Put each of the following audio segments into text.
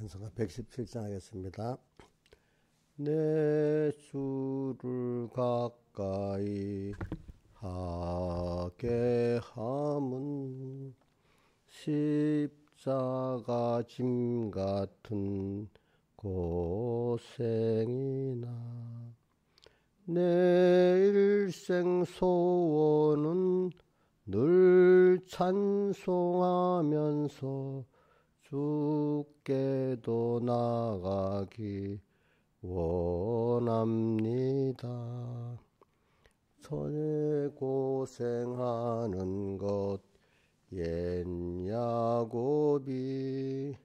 찬송가 117장 하겠습니다. 내 주를 가까이 하게 함은 십자가 짐 같은 고생이나 내 일생 소원은 늘 찬송하면서 주께도 나가기 원합니다. 전에 고생하는 것 옛 야곱이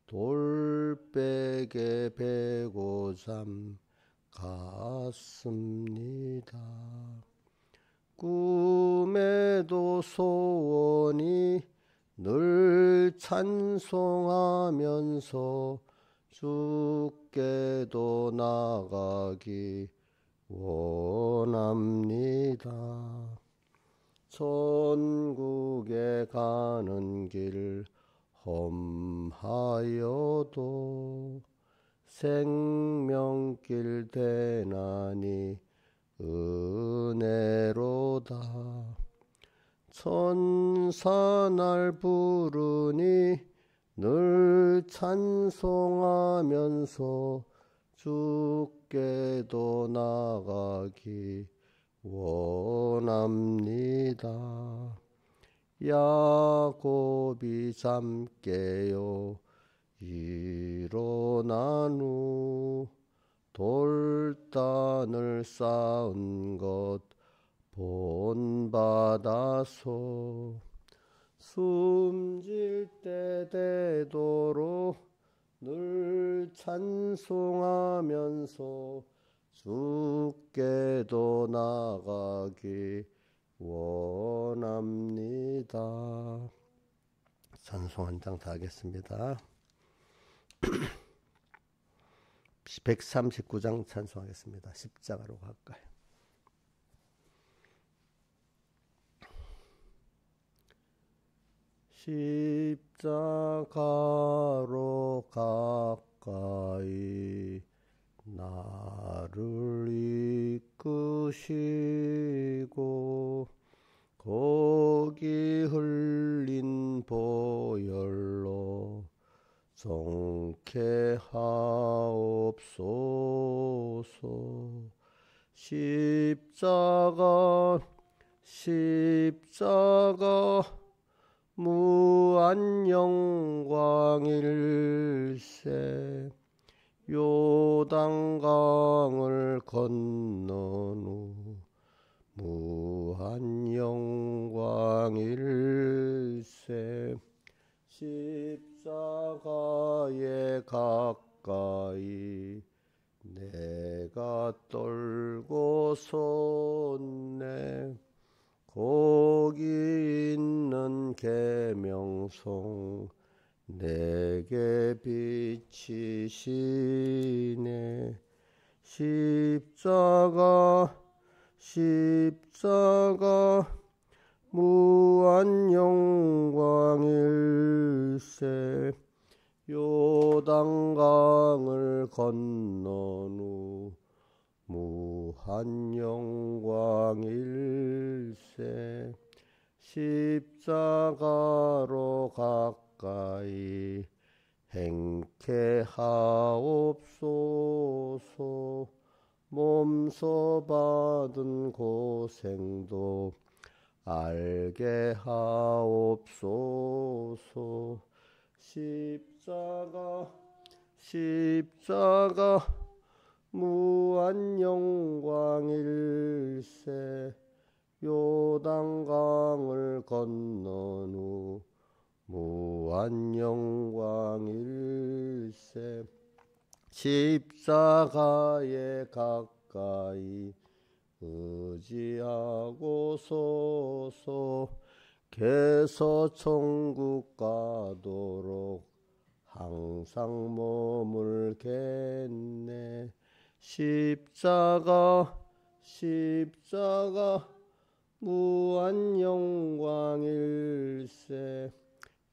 돌베개 베고 잠 갔습니다. 꿈에도 소원이 늘 찬송하면서 주께도 나가기 원합니다. 천국에 가는 길 험하여도 생명길 대나니 은혜로다. 천사 날 부르니 늘 찬송하면서 주께도 나가기 원합니다. 야곱이 잠 깨어 일어난 후 돌단을 쌓은 것 본받아서 숨질 때 되도록 늘 찬송하면서 주께도 나가기 원합니다. 찬송 한 장 다 하겠습니다. 139장 찬송하겠습니다. 십자가로 가까이. 십자가로 가까이 나를 이끄시고 거기 흘린 보혈로 정케 하옵소서. 십자가 무한 영광일세. 요단강을 건넌 후 무한 영광일세. 십자가에 가까이 내가 떨고 섰네. 거기 있는 계명성 내게 비치시네. 십자가 무한 영광일세. 요단강을 건넌 후 무한 영광일세. 십자가로 가까이 행케 하옵소서. 몸소 받은 고생도 알게 하옵소서. 십자가 무한 영광일세. 요단강을 건넌 후 무한 영광일세. 십자가에 가까이 의지하고 서서 개서 천국 가도록 항상 머물겠네. 십자가 무한 영광일세.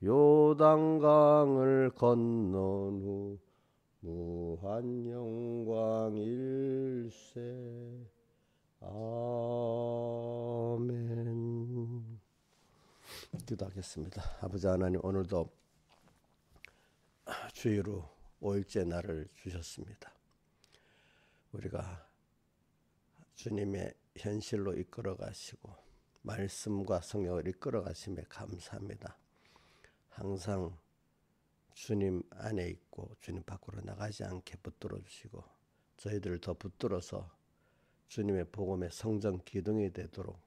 요단강을 건넌 후 무한 영광 일세. 아멘. 기도하겠습니다. 아버지 하나님, 오늘도 주일로 5일째 날을 주셨습니다. 우리가 주님의 현실로 이끌어 가시고 말씀과 성령을 이끌어 가심에 감사합니다. 항상 주님 안에 있고 주님 밖으로 나가지 않게 붙들어 주시고 저희들을 더 붙들어서 주님의 복음의 성전 기둥이 되도록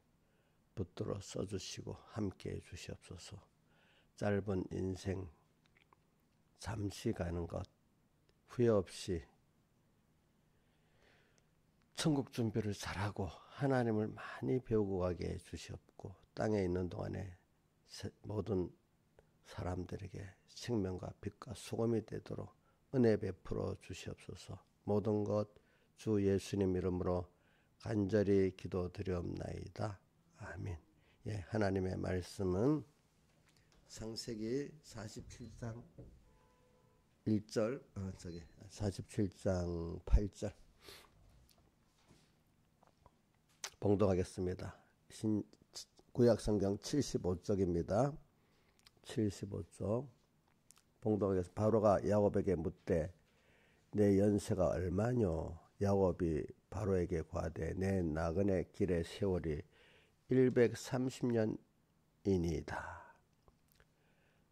붙들어 써주시고 함께해 주시옵소서. 짧은 인생 잠시 가는 것 후회 없이 천국 준비를 잘하고 하나님을 많이 배우고 가게 해 주시옵고 땅에 있는 동안에 모든 사람들에게 생명과 빛과 소금이 되도록 은혜 베풀어 주시옵소서. 모든 것 주 예수님 이름으로 간절히 기도드리옵나이다. 아멘. 예, 하나님의 말씀은 창세기 47장 1절, 47장 8절 봉독하겠습니다. 구약성경 75쪽입니다. 75쪽 봉독하겠습니다. 바로가 야곱에게 묻되 내 연세가 얼마뇨? 야곱이 바로에게 고하되 내 나그네 길의 세월이 130년이니이다.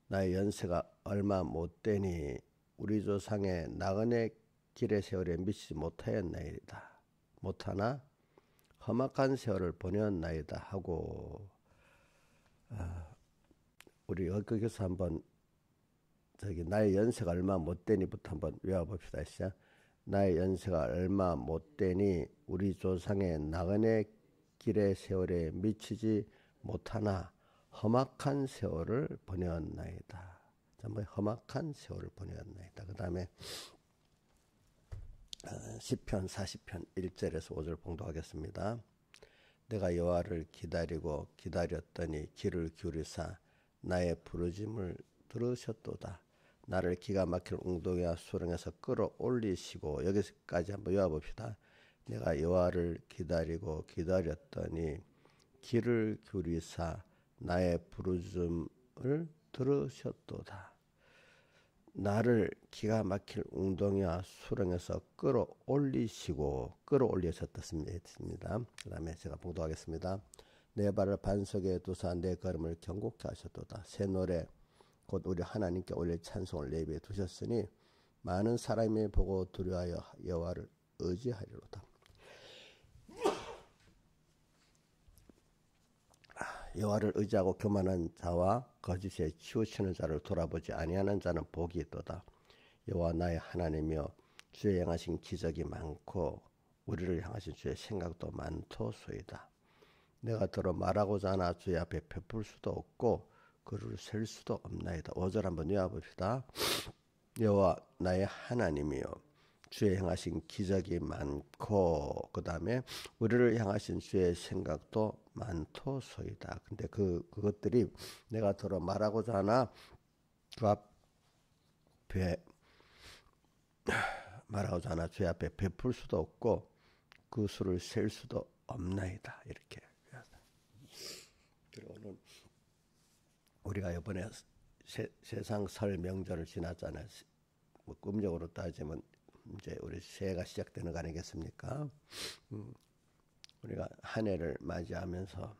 나의 연세가 얼마 못되니 우리 조상의 나그네 길의 세월에 미치지 못하였나이다. 못하나 험악한 세월을 보내었나이다 하고, 우리 거기서 한번 나의 연세가 얼마 못되니부터 한번 외워봅시다. 시작. 나의 연세가 얼마 못되니 우리 조상의 나그네 길의 세월에 미치지 못하나 험악한 세월을 보내었나이다. 전부 험악한 세월을 보내었나이다. 그 다음에 시편 40편 1절에서 5절 봉독하겠습니다. 내가 여호와를 기다리고 기다렸더니 귀를 기울이사 나의 부르짐을 들으셨도다. 나를 기가 막힐 웅덩이와 수렁에서 끌어올리시고, 여기까지 한번 외워봅시다. 내가 여호와를 기다리고 기다렸더니 귀를 기울이사 나의 부르짐을 들으셨도다. 나를 기가 막힐 웅덩이와 수렁에서 끌어올리셨습니다. 그 다음에 제가 봉독하겠습니다. 내 발을 반석에 두사 내 걸음을 견고케 하셨도다. 새 노래 곧 우리 하나님께 올릴 찬송을 내비에 두셨으니 많은 사람이 보고 두려워하여 여호와를 의지하리로다. 여호와를 의지하고 교만한 자와 거짓에 치우치는 자를 돌아보지 아니하는 자는 복이 있도다. 여호와 나의 하나님이여 주의 행하신 기적이 많고 우리를 향하신 주의 생각도 많도소이다. 내가 들어 말하고자 하나 주의 앞에 베풀 수도 없고 그를 셀 수도 없나이다. 5절 한번 외워봅시다. 여호와 나의 하나님이여 주의 행하신 기적이 많고, 그 다음에 우리를 향하신 주의 생각도 많도소이다. 근데 그것들이 내가 들어 말하고자 하나 주 앞에 말하고자 하나 주의 앞에 베풀 수도 없고 그 수를 셀 수도 없나이다. 이렇게. 그리고는 우리가 이번에 세상 설 명절을 지났잖아요. 뭐 음력으로 따지면 이제 우리 새해가 시작되는 거 아니겠습니까? 우리가 한 해를 맞이하면서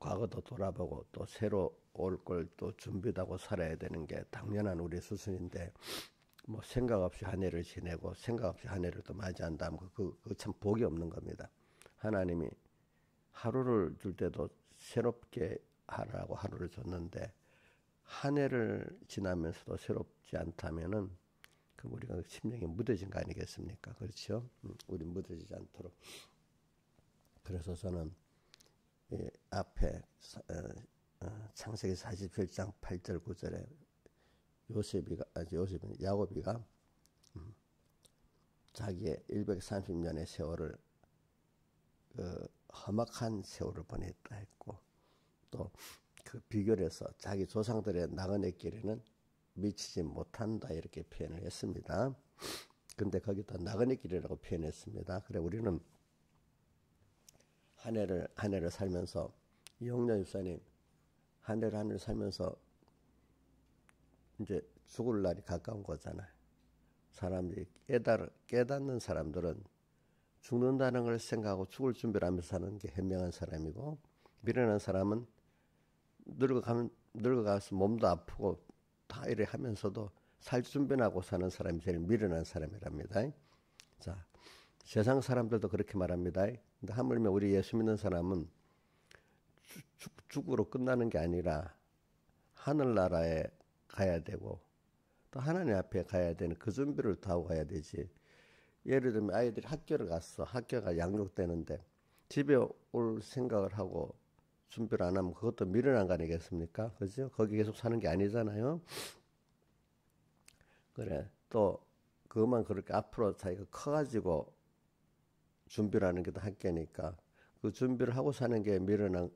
과거도 돌아보고 또 새로 올 걸 또 준비도 하고 살아야 되는 게 당연한 우리 수순인데, 뭐 생각 없이 한 해를 지내고 생각 없이 한 해를 또 맞이한다면 그거 참 복이 없는 겁니다. 하나님이 하루를 줄 때도 새롭게 하라고 하루를 줬는데 한 해를 지나면서도 새롭지 않다면은 그럼 우리가 심령이 무뎌진 거 아니겠습니까? 그렇죠? 우리 무뎌지지 않도록. 그래서 저는 이 앞에 창세기 47장 8절 9절에 야곱이가 자기의 130년의 세월을 험악한 세월을 보냈다 했고, 또 그 비결에서 자기 조상들의 나그네 길에는 미치지 못한다 이렇게 표현을 했습니다. 근데 거기다 나그네 길이라고 표현했습니다. 그래 우리는 한 해를 살면서 이용렬 집사님 한 해를 살면서 이제 죽을 날이 가까운 거잖아요. 사람들이 깨닫는 사람들은 죽는다는 걸 생각하고 죽을 준비를 하면서 사는 게 현명한 사람이고, 미련한 사람은 늙어가서 몸도 아프고 다 이래 하면서도 살 준비하고 사는 사람이 제일 미련한 사람이랍니다. 자, 세상 사람들도 그렇게 말합니다. 근데 하물며 우리 예수 믿는 사람은 죽으로 끝나는 게 아니라 하늘나라에 가야 되고 또 하나님 앞에 가야 되는 그 준비를 다 하고 가야 되지. 예를 들면 아이들이 학교를 갔어. 학교가 양육되는데 집에 올 생각을 하고 준비를 안 하면 그것도 미련한 거 아니겠습니까? 그죠? 거기 계속 사는 게 아니잖아요. 그래. 또 그것만 그렇게 앞으로 자기가 커가지고 준비를 하는 게 더 학교니까 그 준비를 하고 사는 게 미련한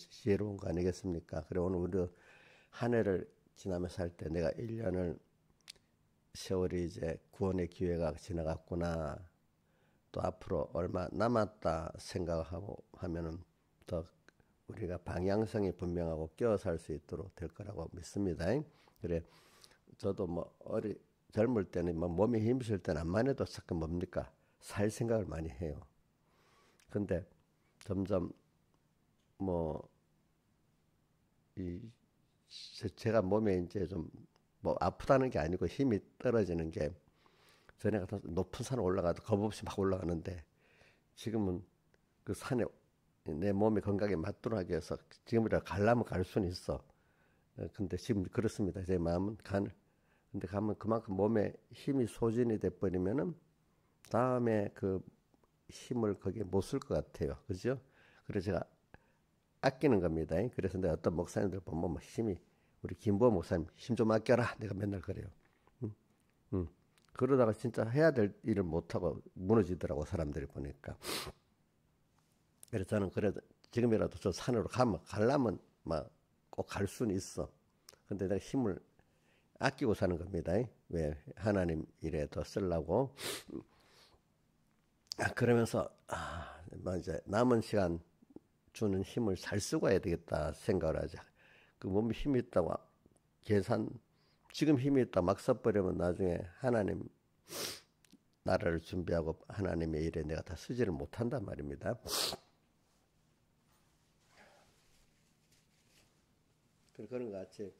지혜로운 거 아니겠습니까? 그래 오늘 우리 한 해를 지나면서 살 때 내가 1년을 세월이 이제 구원의 기회가 지나갔구나. 또 앞으로 얼마 남았다 생각하고 하면은 더 우리가 방향성이 분명하고 끼어 살 수 있도록 될 거라고 믿습니다. 그래 저도 뭐 젊을 때는 뭐 몸에 힘이 있을 때는 암만 해도 자꾸 뭡니까? 살 생각을 많이 해요. 근데 점점 뭐 제가 몸에 이제 좀 뭐 아프다는 게 아니고 힘이 떨어지는 게 전에 같은 높은 산에 올라가도 겁없이 막 올라가는데 지금은 그 산에 내 몸이 건강에 맞도록 하기 위해서 지금이라 가려면 갈 수는 있어. 근데 지금 그렇습니다. 제 마음은 근데 가면 그만큼 몸에 힘이 소진이 돼 버리면은 다음에 그 힘을 거기에 못 쓸 것 같아요. 그죠? 그래서 제가 아끼는 겁니다. 그래서 내가 어떤 목사님들 보면 뭐 힘이 우리 김보 목사님 힘 좀 아껴라. 내가 맨날 그래요. 응? 응. 그러다가 진짜 해야 될 일을 못하고 무너지더라고 사람들이 보니까. 그래서 저는 그래도 지금이라도 저 산으로 가려면 막 꼭 갈 수는 있어. 근데 내가 힘을 아끼고 사는 겁니다. 왜 하나님 일에 더 쓰려고. 그러면서 뭐 이제 남은 시간 주는 힘을 잘 쓰고 해야 되겠다 생각을 하자. 그 몸에 힘이 있다고 지금 힘이 있다 막 써버리면 나중에 하나님 나라를 준비하고 하나님의 일에 내가 다 쓰지를 못한단 말입니다. 그런 것 같이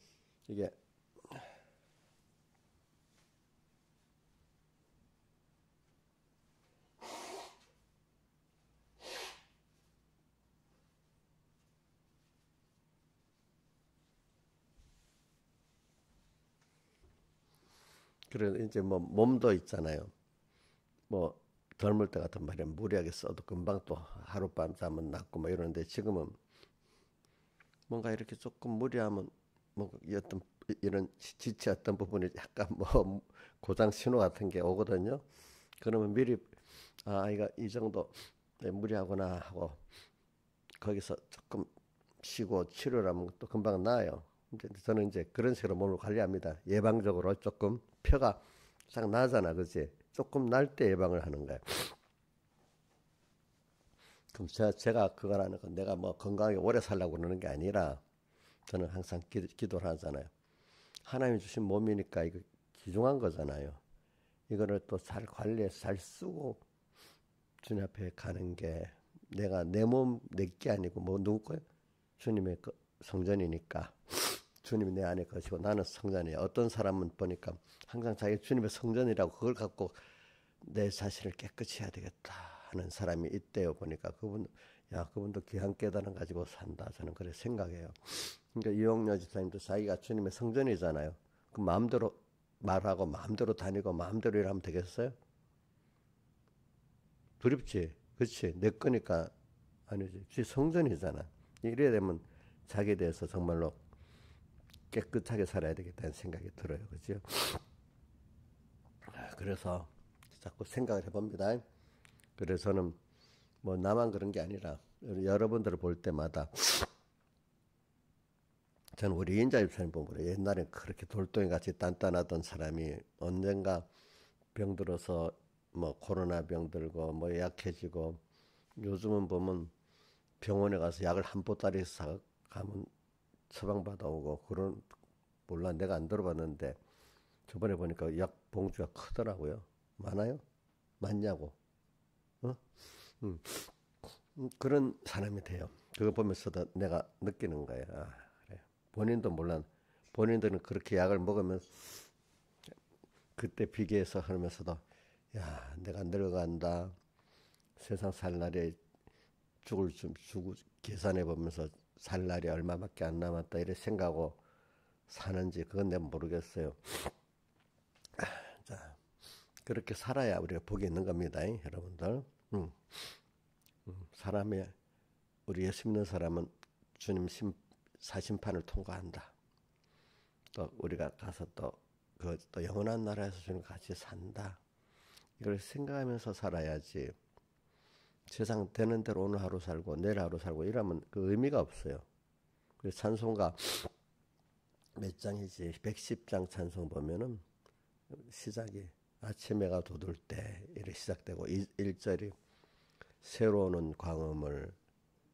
이게 그래 이제 뭐 몸도 있잖아요. 뭐 젊을 때 같은 말이야 무리하게 써도 금방 또 하룻밤 자면 낫고 뭐 이러는데 지금은 뭔가 이렇게 조금 무리하면 뭐 어떤 이런 지체했던 부분이 약간 뭐 고장 신호 같은 게 오거든요. 그러면 미리 아이가 이 정도 무리하구나 하고 거기서 조금 쉬고 치료를 하면 또 금방 나아요. 저는 이제 그런 식으로 몸을 관리합니다. 예방적으로 조금 표가 싹 나잖아, 그렇지? 조금 날 때 예방을 하는 거예요. 그럼 제가 그걸 하는 건 내가 뭐 건강하게 오래 살라고 그러는 게 아니라 저는 항상 기도를 하잖아요. 하나님이 주신 몸이니까 이거 귀중한 거잖아요. 이거를 또 잘 관리해서 잘 쓰고 주님 앞에 가는 게 내가 내 몸 내 게 아니고 뭐 누구 거예요? 주님의 성전이니까 주님이 내 안에 거시고 나는 성전이야. 어떤 사람은 보니까 항상 자기 주님의 성전이라고 그걸 갖고 내 자신을 깨끗이 해야 되겠다 하는 사람이 있대요. 보니까 그분도 귀한 깨달음 가지고 산다. 저는 그렇게 생각해요. 그러니까 이용렬 집사님도 자기가 주님의 성전이잖아요. 그 마음대로 말하고 마음대로 다니고 마음대로 일하면 되겠어요? 두렵지. 그렇지. 내 거니까 아니지. 지 성전이잖아. 이래야 되면 자기에 대해서 정말로 깨끗하게 살아야 되겠다는 생각이 들어요. 그죠? 그래서 자꾸 생각을 해봅니다. 그래서 저는 뭐 나만 그런 게 아니라 여러분들을 볼 때마다 저는 우리 인자 집사님 보면 옛날에 그렇게 돌덩이 같이 단단하던 사람이 언젠가 병들어서 뭐 코로나 병들고 뭐 약해지고 요즘은 보면 병원에 가서 약을 한 보따리 사 가면 처방받아 오고 그런 몰라 내가 안 들어봤는데 저번에 보니까 약 봉투가 크더라고요. 많아요? 많냐고. 어? 음, 그런 사람이 돼요. 그거 보면서도 내가 느끼는 거예요. 아, 그래. 본인도 몰라. 본인들은 그렇게 약을 먹으면 그때 비교해서 하면서도 야, 내가 늙어간다. 세상 살 날에 죽을 좀 주고 계산해 보면서 살 날이 얼마밖에 안 남았다 이렇게 생각하고 사는지 그건 내가 모르겠어요. 자, 그렇게 살아야 우리가 복이 있는 겁니다, 여러분들. 사람의 우리 예수 믿는 사람은 주님 사심판을 통과한다. 또 우리가 가서 또 영원한 나라에서 주님 같이 산다. 이걸 생각하면서 살아야지. 세상 되는 대로 오늘 하루 살고 내일 하루 살고 이러면 그 의미가 없어요. 그래서 찬송가 몇 장이지? 110장 찬송 보면은 시작이 아침해가 돋을 때 이렇게 시작되고 1절이 새로 오는 광음을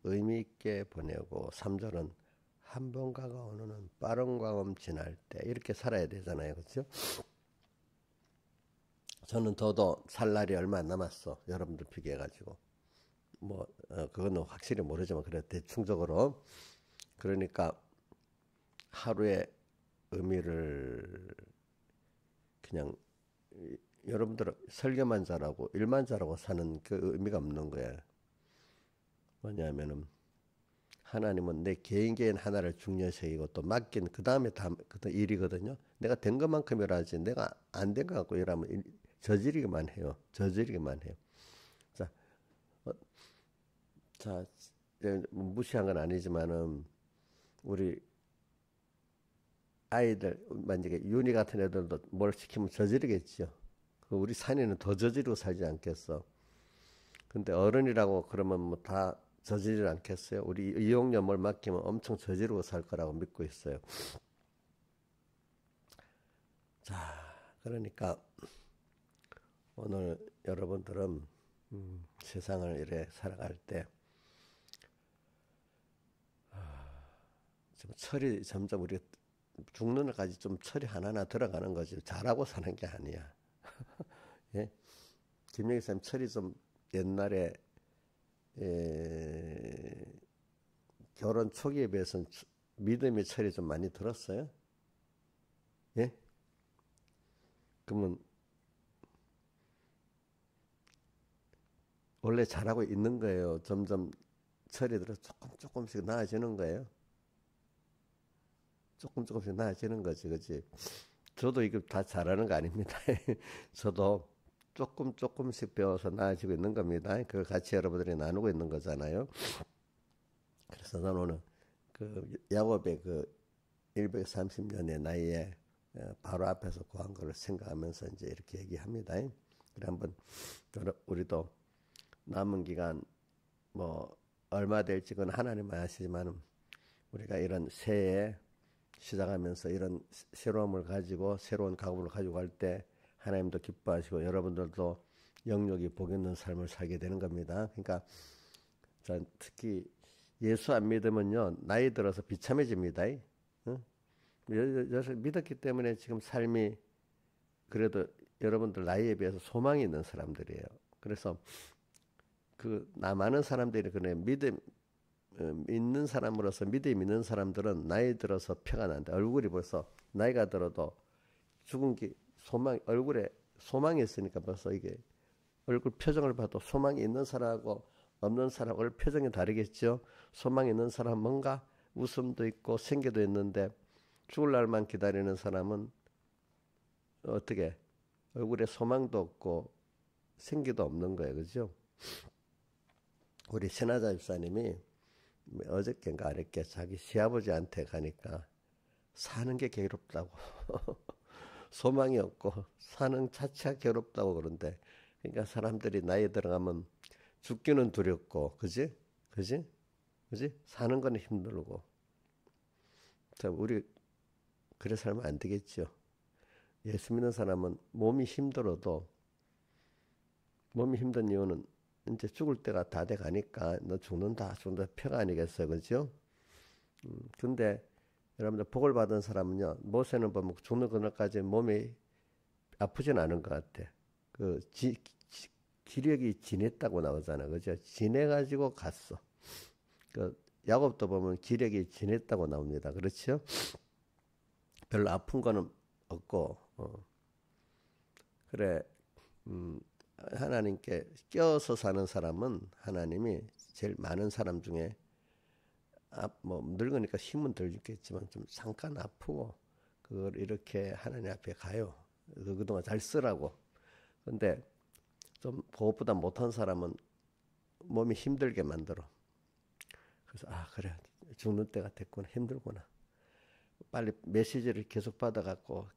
의미 있게 보내고 3절은 한 번 다가오는 빠른 광음 지날 때 이렇게 살아야 되잖아요. 그렇죠? 저는 더도 살 날이 얼마 안 남았어. 여러분들 비교해가지고 뭐 그거는 확실히 모르지만 그래 대충적으로 그러니까 하루의 의미를 그냥 여러분들 설교만 잘하고 일만 잘하고 사는 그 의미가 없는 거예요. 뭐냐면은 하나님은 내 개인 하나를 중요시 여기고 또 맡긴 그 다음에 다 일이거든요. 내가 된 것만큼 일하지 내가 안 된 것 갖고 일하면 저지르기만 해요. 저지르기만 해요. 자, 자 무시한 건 아니지만은 우리 아이들 만약에 윤희 같은 애들도 뭘 시키면 저지르겠죠. 우리 산에는 더 저지르고 살지 않겠어. 근데 어른이라고 그러면 뭐 다 저지르지 않겠어요? 우리 이용료 뭘 맡기면 엄청 저지르고 살 거라고 믿고 있어요. 자, 그러니까 오늘 여러분들은 세상을 이래 살아갈 때 좀 철이 점점 우리 죽는 날까지 좀 철이 하나하나 들어가는 거지 잘하고 사는 게 아니야. 예? 김영희 쌤 철이 좀 옛날에 결혼 초기에 비해서는 믿음의 철이 좀 많이 들었어요. 예? 그러면 원래 잘하고 있는 거예요. 점점 철이 들어 조금씩 나아지는 거예요. 조금씩 나아지는 거지, 그지? 저도 이거 다 잘하는 거 아닙니다. 저도 조금씩 배워서 나아지고 있는 겁니다. 그걸 같이 여러분들이 나누고 있는 거잖아요. 그래서 저는 오늘 그 야곱의 그 130년의 나이에 바로 앞에서 구한 거를 생각하면서 이제 이렇게 얘기합니다. 그래 한번 우리도 남은 기간 뭐 얼마 될지 그건 하나님만 아시지만 우리가 이런 새해 시작하면서 이런 새로움을 가지고 새로운 각오를 가지고 갈 때 하나님도 기뻐하시고 여러분들도 영역이 복 있는 삶을 살게 되는 겁니다. 그러니까 특히 예수 안 믿으면요 나이 들어서 비참해집니다. 응? 믿었기 때문에 지금 삶이 그래도 여러분들 나이에 비해서 소망이 있는 사람들이에요. 그래서 그 많은 사람들이 그래 믿는 사람으로서 믿음 있는 사람들은 나이 들어서 표가 난다. 얼굴이 벌써 나이가 들어도 죽은 게 얼굴에 소망이 있으니까 벌써 이게 얼굴 표정을 봐도 소망이 있는 사람하고 없는 사람 얼굴 표정이 다르겠죠. 소망이 있는 사람은 뭔가 웃음도 있고 생기도 있는데 죽을 날만 기다리는 사람은 어떻게 얼굴에 소망도 없고 생기도 없는 거예요. 그죠? 우리 신하자 집사님이 어저께인가 아랫게 자기 시아버지한테 가니까 사는 게 괴롭다고 소망이 없고 사는 자체가 괴롭다고 그런데 그러니까 사람들이 나이 들어가면 죽기는 두렵고 그지 사는 건 힘들고 자, 우리 그래 살면 안 되겠죠. 예수 믿는 사람은 몸이 힘들어도 몸이 힘든 이유는 이제 죽을 때가 다 돼 가니까 너 죽는다 표가 아니겠어요, 그죠? 근데 여러분들 복을 받은 사람은요, 모세는 보면 죽는 그날까지 몸이 아프진 않은 것 같아. 그 기력이 진했다고 나오잖아, 그죠? 진해가지고 갔어. 그 야곱도 보면 기력이 진했다고 나옵니다, 그렇죠? 별로 아픈 거는 없고, 그래, 하나님께 껴서 사는 사람은 하나님이 제일 많은 사람 중에 뭐 늙으니까 힘은 덜 죽겠지만 좀 잠깐 아프고 그걸 이렇게 하나님 앞에 가요. 그동안 잘 쓰라고. 근데 좀 그것보다 못한 사람은 몸이 힘들게 만들어. 그래서 그래, 죽는 때가 됐구나, 힘들구나. 빨리 메시지를 계속 받아갖고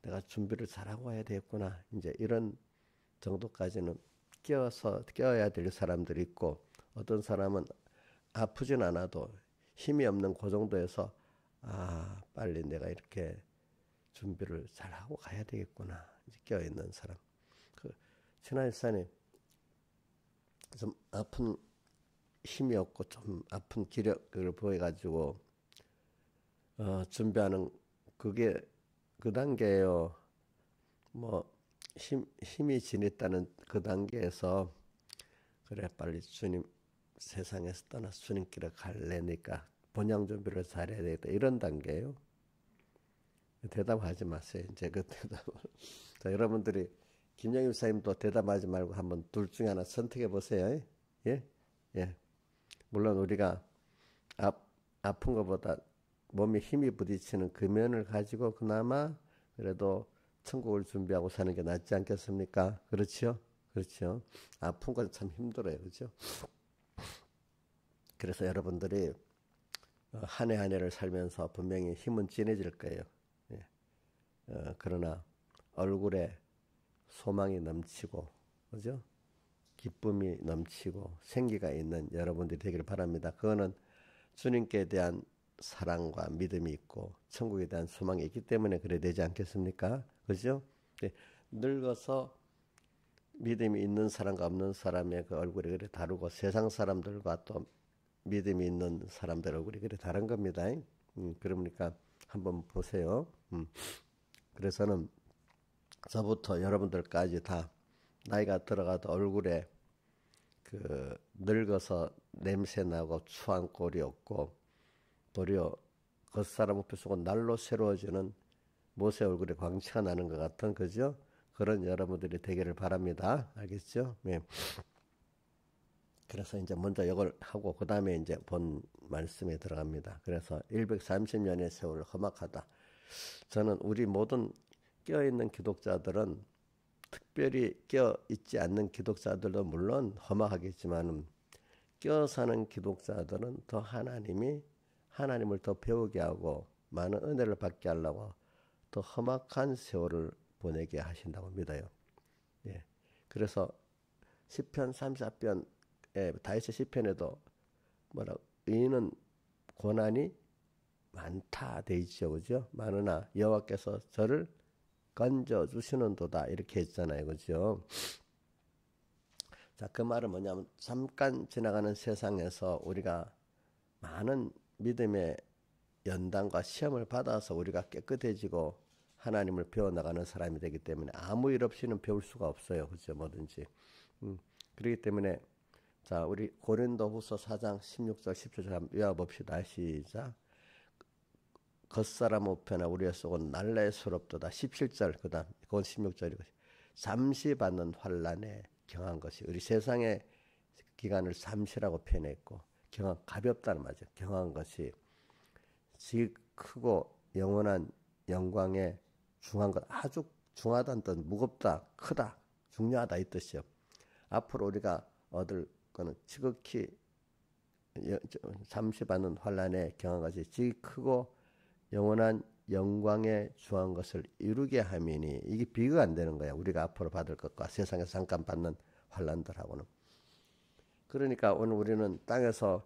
내가 준비를 잘하고 와야 되겠구나. 이제 이런 정도까지는 껴야 될 사람들이 있고, 어떤 사람은 아프진 않아도 힘이 없는 그 정도에서 빨리 내가 이렇게 준비를 잘하고 가야 되겠구나. 이제 껴있는 사람. 신하일산이 좀 아픈 힘이 없고 좀 아픈 기력을 보여가지고 준비하는 그게 그 단계예요. 뭐 힘이 지냈다는 그 단계에서 그래 빨리 주님 세상에서 떠나서 주님께로 갈래니까 본향 준비를 잘해야 되겠다 이런 단계예요. 대답하지 마세요. 이제 그 대답을. 자, 여러분들이 김영임 사님도 대답하지 말고 한번 둘 중에 하나 선택해 보세요. 예? 예. 물론 우리가 아픈 것보다 몸에 힘이 부딪히는 그 면을 가지고 그나마 그래도 천국을 준비하고 사는 게 낫지 않겠습니까? 그렇죠? 그렇죠. 아픈 건 참 힘들어요. 그렇죠? 그래서 여러분들이 한 해 한 해를 살면서 분명히 힘은 진해질 거예요. 예. 그러나 얼굴에 소망이 넘치고, 그죠? 기쁨이 넘치고 생기가 있는 여러분들이 되기를 바랍니다. 그거는 주님께 대한 사랑과 믿음이 있고 천국에 대한 소망이 있기 때문에 그래 되지 않겠습니까? 그죠? 늙어서 믿음이 있는 사람과 없는 사람의 그 얼굴이 그래 다르고 세상 사람들과 또 믿음이 있는 사람들 얼굴이 그래 다른 겁니다. 그러니까 한번 보세요. 그래서는 저부터 여러분들까지 다 나이가 들어가도 얼굴에 그 늙어서 냄새 나고 추한 꼴이 없고 도리어 겉사람 앞에 서고 날로 새로워지는 모세 얼굴에 광채가 나는 것 같은 그죠? 그런 여러분들이 되기를 바랍니다. 알겠죠? 네. 그래서 이제 먼저 이걸 하고 그 다음에 이제 본 말씀에 들어갑니다. 그래서 130년의 세월 험악하다. 저는 우리 모든 껴있는 기독자들은 특별히 껴있지 않는 기독자들도 물론 험악하겠지만 껴 사는 기독자들은 더 하나님을 더 배우게 하고 많은 은혜를 받게 하려고 더 험악한 세월을 보내게 하신다고 믿어요. 예. 그래서 시편 34편에 다윗의 시편에도 의인은 고난이 많다 돼 있죠, 그죠? 많으나 여호와께서 저를 건져 주시는도다 이렇게 했잖아요, 그죠? 자, 그 말은 뭐냐면 잠깐 지나가는 세상에서 우리가 많은 믿음의 연단과 시험을 받아서 우리가 깨끗해지고 하나님을 배워나가는 사람이 되기 때문에 아무 일 없이는 배울 수가 없어요. 그죠? 뭐든지. 그렇기 때문에 자, 우리 고린도후서 4장 16절 17절 한번 외워봅시다. 시작. 겉사람 우편에 우리의 속은 날래스럽도다. 17절 그 다음 그건 16절이고 잠시 받는 환난에 경한 것이 우리 세상의 기간을 잠시라고 표현했고 가볍다는 말이죠. 경한 것이 지 크고 영원한 영광에 중한 것 아주 중하다는 뜻 무겁다 크다 중요하다 이 뜻이요. 앞으로 우리가 얻을 거는 지극히 잠시 받는 환난에 경한 것이 지 크고 영원한 영광에 중한 것을 이루게 하미니 이게 비교가 안 되는 거야. 우리가 앞으로 받을 것과 세상에서 잠깐 받는 환난들하고는. 그러니까 오늘 우리는 땅에서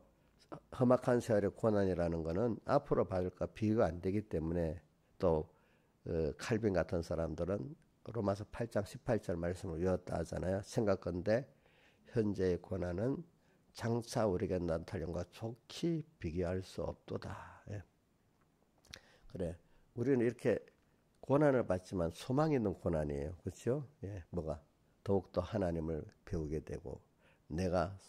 험악한 세월의 고난이라는 거는 앞으로 받을까 비교가 안 되기 때문에 또 칼빈 같은 사람들은 로마서 8장 18절 말씀을 외웠다 하잖아요. 생각건대 현재의 고난은 장차 우리에게 나타날 영과 좋게 비교할 수 없도다. 예. 그래, 우리는 이렇게 고난을 받지만 소망이 있는 고난이에요. 그렇죠? 예, 뭐가 더욱더 하나님을 배우게 되고 내가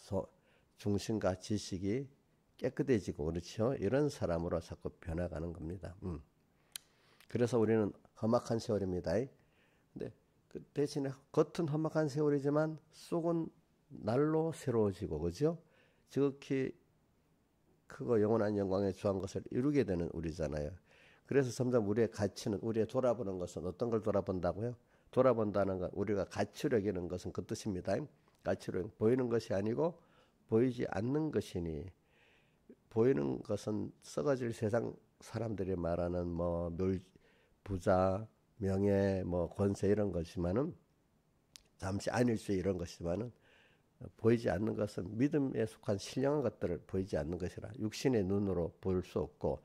중심과 지식이 깨끗해지고 그렇죠? 이런 사람으로 자꾸 변해가는 겁니다. 그래서 우리는 험악한 세월입니다. 근데 그 대신에 겉은 험악한 세월이지만 속은 날로 새로워지고 그죠? 지극히 크고 영원한 영광에 주한 것을 이루게 되는 우리잖아요. 그래서 점점 우리의 가치는 우리의 돌아보는 것은 어떤 걸 돌아본다고요? 돌아본다는 건 우리가 가치로 여기는 것은 그 뜻입니다. 가치로 보이는 것이 아니고 보이지 않는 것이니 보이는 것은 썩어질 세상 사람들이 말하는 뭐 부자, 명예, 뭐 권세 이런 것이지만은 잠시 안일주의 이런 것이지만은 보이지 않는 것은 믿음에 속한 신령한 것들을 보이지 않는 것이라 육신의 눈으로 볼 수 없고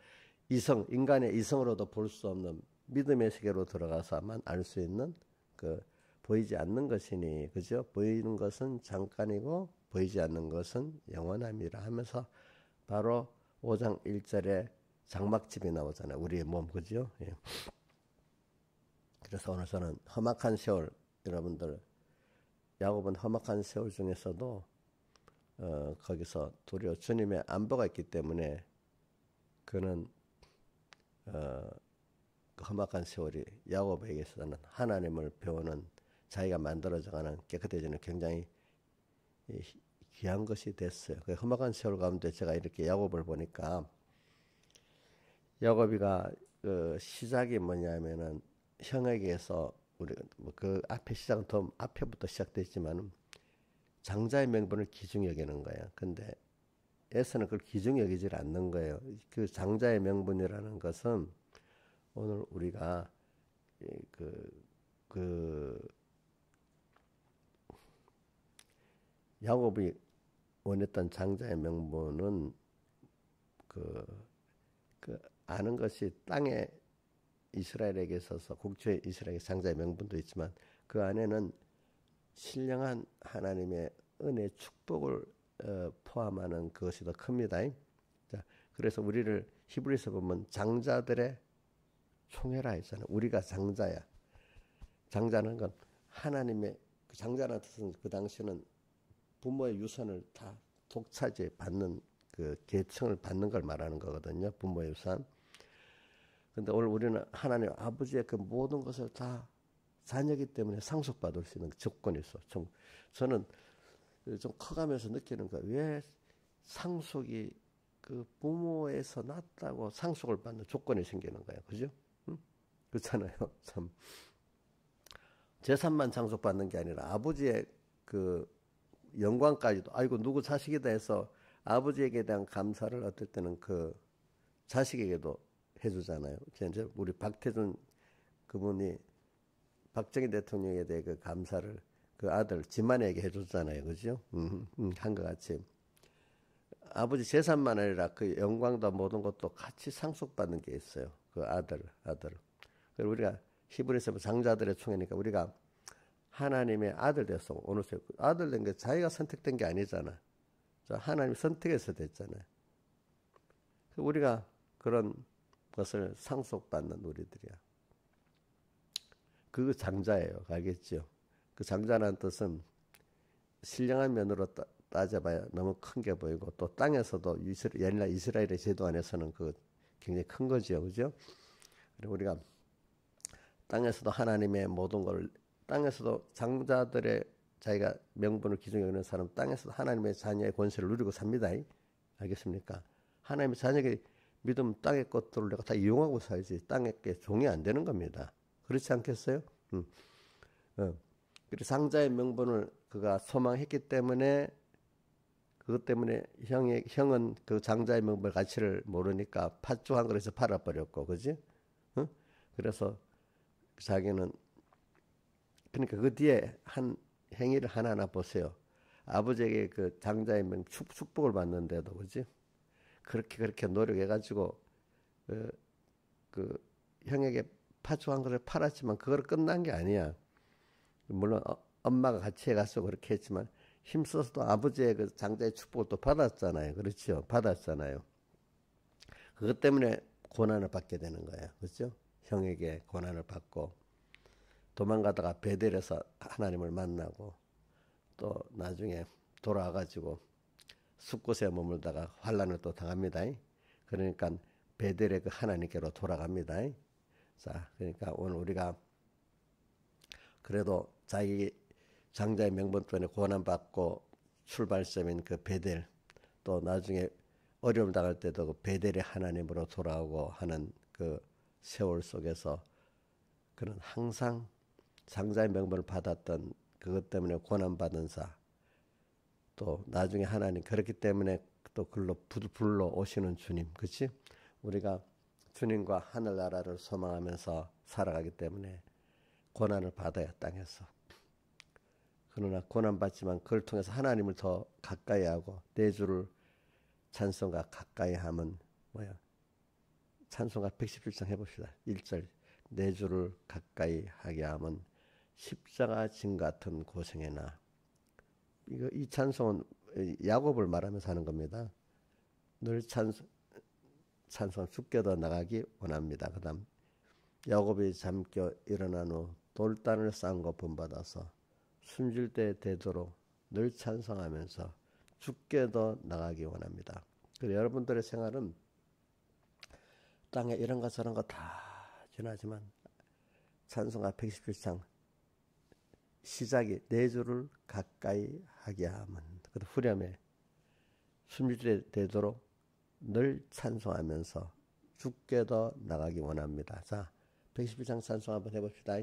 인간의 이성으로도 볼 수 없는 믿음의 세계로 들어가서만 알 수 있는 그 보이지 않는 것이니 그죠? 보이는 것은 잠깐이고 보이지 않는 것은 영원함이라 하면서 바로 5장 1절에 장막집이 나오잖아요. 우리의 몸 그죠? 예. 그래서 오늘 저는 험악한 세월 여러분들 야곱은 험악한 세월 중에서도 거기서 도리어 주님의 안보가 있기 때문에 그는 그 험악한 세월이 야곱에게서는 하나님을 배우는 자기가 만들어져가는 깨끗해지는 굉장히 귀한 것이 됐어요. 그 험악한 세월 가운데 제가 이렇게 야곱을 보니까 야곱이가 시작이 뭐냐면은 형에게서 우리 그 앞에 시작은 더 앞에부터 시작됐지만은 장자의 명분을 기중히 여기는 거예요. 근데 에서는 그걸 기중히 여기질 않는 거예요. 그 장자의 명분이라는 것은 오늘 우리가 야곱이 원했던 장자의 명분은 그 아는 것이 땅에 이스라엘에게 있어서 국주의 이스라엘 장자의 명분도 있지만 그 안에는 신령한 하나님의 은혜 축복을 포함하는 그것이 더 큽니다. 자, 그래서 우리를 히브리서 보면 장자들의 총회라 했잖아요. 우리가 장자야. 장자는 건 하나님의 장자라는 뜻은 그 당시는 부모의 유산을 다 독차지 받는 그 계층을 받는 걸 말하는 거거든요. 부모의 유산. 근데 오늘 우리는 하나님 아버지의 그 모든 것을 다 자녀이기 때문에 상속받을 수 있는 조건이 있어. 저는 좀 커가면서 느끼는 거예요. 왜 상속이 그 부모에서 낳았다고 상속을 받는 조건이 생기는 거예요. 그죠? 응? 그렇잖아요. 참. 재산만 상속받는 게 아니라 아버지의 그 영광까지도 아이고 누구 자식이다 해서 아버지에게 대한 감사를 어떨 때는 그 자식에게도 해주잖아요. 이제 우리 박태준 그분이 박정희 대통령에 대해 그 감사를 그 아들 진만에게 해줬잖아요. 그죠? 한 것 같이. 아버지 재산만 아니라 그 영광도 모든 것도 같이 상속받는 게 있어요. 그 아들. 그리고 우리가 히브리서 장자들의 총회니까 우리가 하나님의 아들 됐어. 오늘 아들 된 게 자기가 선택된 게 아니잖아. 하나님이 선택해서 됐잖아요. 우리가 그런 것을 상속받는 우리들이야. 그 장자예요. 알겠죠? 그 장자라는 뜻은 신령한 면으로 따져봐야 너무 큰 게 보이고 또 땅에서도 옛날 이스라엘의 제도 안에서는 그 굉장히 큰 거죠. 그죠? 그리고 우리가 땅에서도 하나님의 모든 걸 땅에서도 장자들의 자기가 명분을 기준에 여기는 사람 땅에서도 하나님의 자녀의 권세를 누리고 삽니다. 알겠습니까? 하나님의 자녀에게 믿음 땅의 것들을 내가 다 이용하고 살지 땅에 게 종이 안 되는 겁니다. 그렇지 않겠어요? 그리고 장자의 명분을 그가 소망했기 때문에 그것 때문에 형은 그 장자의 명분의 가치를 모르니까 팥죽 한 그릇에서 팔아버렸고, 그지? 그래서 자기는 그러니까 그 뒤에 한 행위를 하나하나 보세요. 아버지에게 그 장자의 명 축복을 받는데도, 그지? 그렇게 노력해가지고 그 형에게 파죽한 것을 팔았지만 그걸 끝난 게 아니야. 물론 엄마가 같이 해가서 그렇게 했지만 힘써서도 아버지의 그 장자의 축복을 또 받았잖아요. 그렇죠? 받았잖아요. 그것 때문에 고난을 받게 되는 거예요. 그렇죠? 형에게 고난을 받고 도망가다가 베델에서 하나님을 만나고 또 나중에 돌아와가지고 숲곳에 머물다가 환란을 또 당합니다. 그러니까 베델의 그 하나님께로 돌아갑니다. 자, 그러니까 오늘 우리가 그래도 자기 장자의 명분 때문에 고난받고 출발점인 그 베델, 또 나중에 어려움 당할 때도 그 베델의 하나님으로 돌아오고 하는 그 세월 속에서 그는 항상 장자의 명분을 받았던 그것 때문에 고난받은 자, 또 나중에 하나님 그렇기 때문에 또 글로 불러 오시는 주님, 그렇지? 우리가 주님과 하늘나라를 소망하면서 살아가기 때문에 고난을 받아야 땅에서. 그러나 고난받지만 그걸 통해서 하나님을 더 가까이 하고 내 주를 찬송가 가까이 하면 뭐야? 찬송가 117장 해봅시다. 1절 내 주를 가까이 하게 하면 십자가 진 같은 고생에나. 이 찬송은 야곱을 말하면서 하는 겁니다. 늘 찬송 죽게도 나가기 원합니다. 그 다음 야곱이 잠겨 일어난 후 돌단을 쌓은 거 본받아서 숨질 때 되도록 늘 찬송하면서 죽게도 나가기 원합니다. 그래서 여러분들의 생활은 땅에 이런 거 저런 거 다 지나지만 찬송가 117장 시작이 내 주를 가까이 하게 하면 그 후렴에 숨질 때 되도록 늘 찬송하면서 죽게도 나가기 원합니다. 자, 111장 찬송 한번 해봅시다.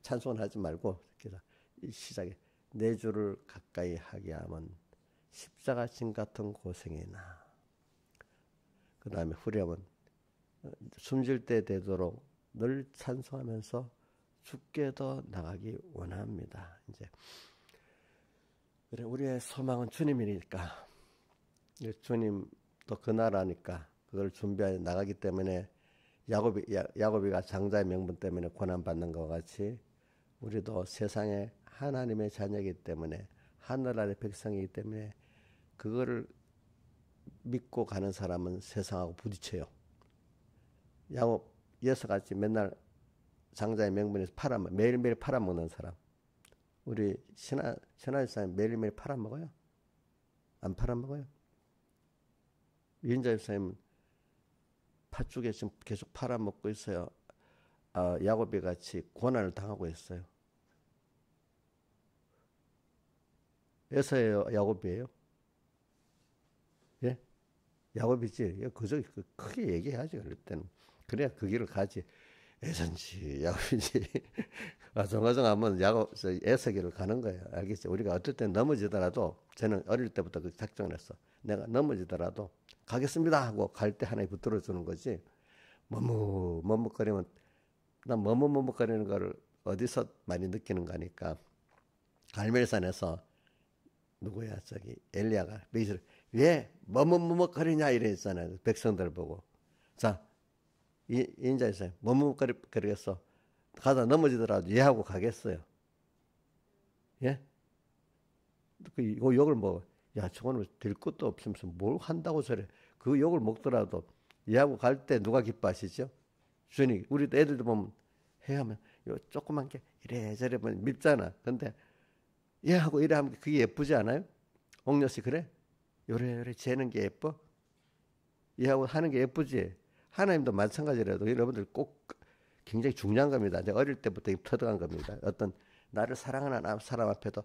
찬송은 하지 말고 시작에 내 주를 가까이 하게 하면 십자가 진 같은 고생이나. 그 다음에 후렴은 숨질 때 되도록 늘 찬송하면서 죽게도 나가기 원합니다. 이제 그래, 우리의 소망은 주님이니까 주님 또 그 나라니까 그걸 준비해 나가기 때문에 야곱이가 장자의 명분 때문에 고난받는 것 같이 우리도 세상에 하나님의 자녀이기 때문에 하늘 아래 백성이기 때문에 그거를 믿고 가는 사람은 세상하고 부딪혀요. 야곱 예서같이 맨날 장자의 명분에서 매일매일 팔아먹는 사람. 우리 신하집사님 매일매일 팔아먹어요? 안 팔아먹어요? 이인자 집사님은 팥죽에 지금 계속 팔아먹고 있어요. 야곱이 같이 고난을 당하고 있어요. 에서예요? 야곱이에요? 예? 야곱이지. 그저 크게 얘기해야지. 그럴 때는. 그래야 그 길을 가지. 에서인지 야곱인지 어정어정하면 에서 길을 가는 거예요. 알겠죠? 우리가 어떨 땐 넘어지더라도 저는 어릴 때부터 그 작정을 했어. 내가 넘어지더라도 가겠습니다 하고 갈 때 하나님 붙들어 주는 거지. 머뭇거리면 난 머뭇거리는 거를 어디서 많이 느끼는 거니까. 갈멜산에서 누구야 저기 엘리야가 메시를 왜 머뭇거리냐 이랬잖아요. 백성들 보고. 자, 인자에서 머뭇거리겠어. 가다 넘어지더라도 얘하고 가겠어요. 예? 그 욕을 먹어. 야, 저거는 될 것도 없으면서 뭘 한다고 저래. 그 욕을 먹더라도 얘하고 갈 때 누가 기뻐하시죠? 주님, 우리 애들도 보면 해하면 요 조그만 게 이래저래 보면 밉잖아. 근데 얘하고 이래 하면 그게 예쁘지 않아요? 옥녀씨 그래? 요래 재는 게 예뻐? 얘하고 하는 게 예쁘지? 하나님도 마찬가지라도 여러분들 꼭 굉장히 중요한 겁니다. 내가 어릴 때부터 터득한 겁니다. 어떤 나를 사랑하는 사람 앞에도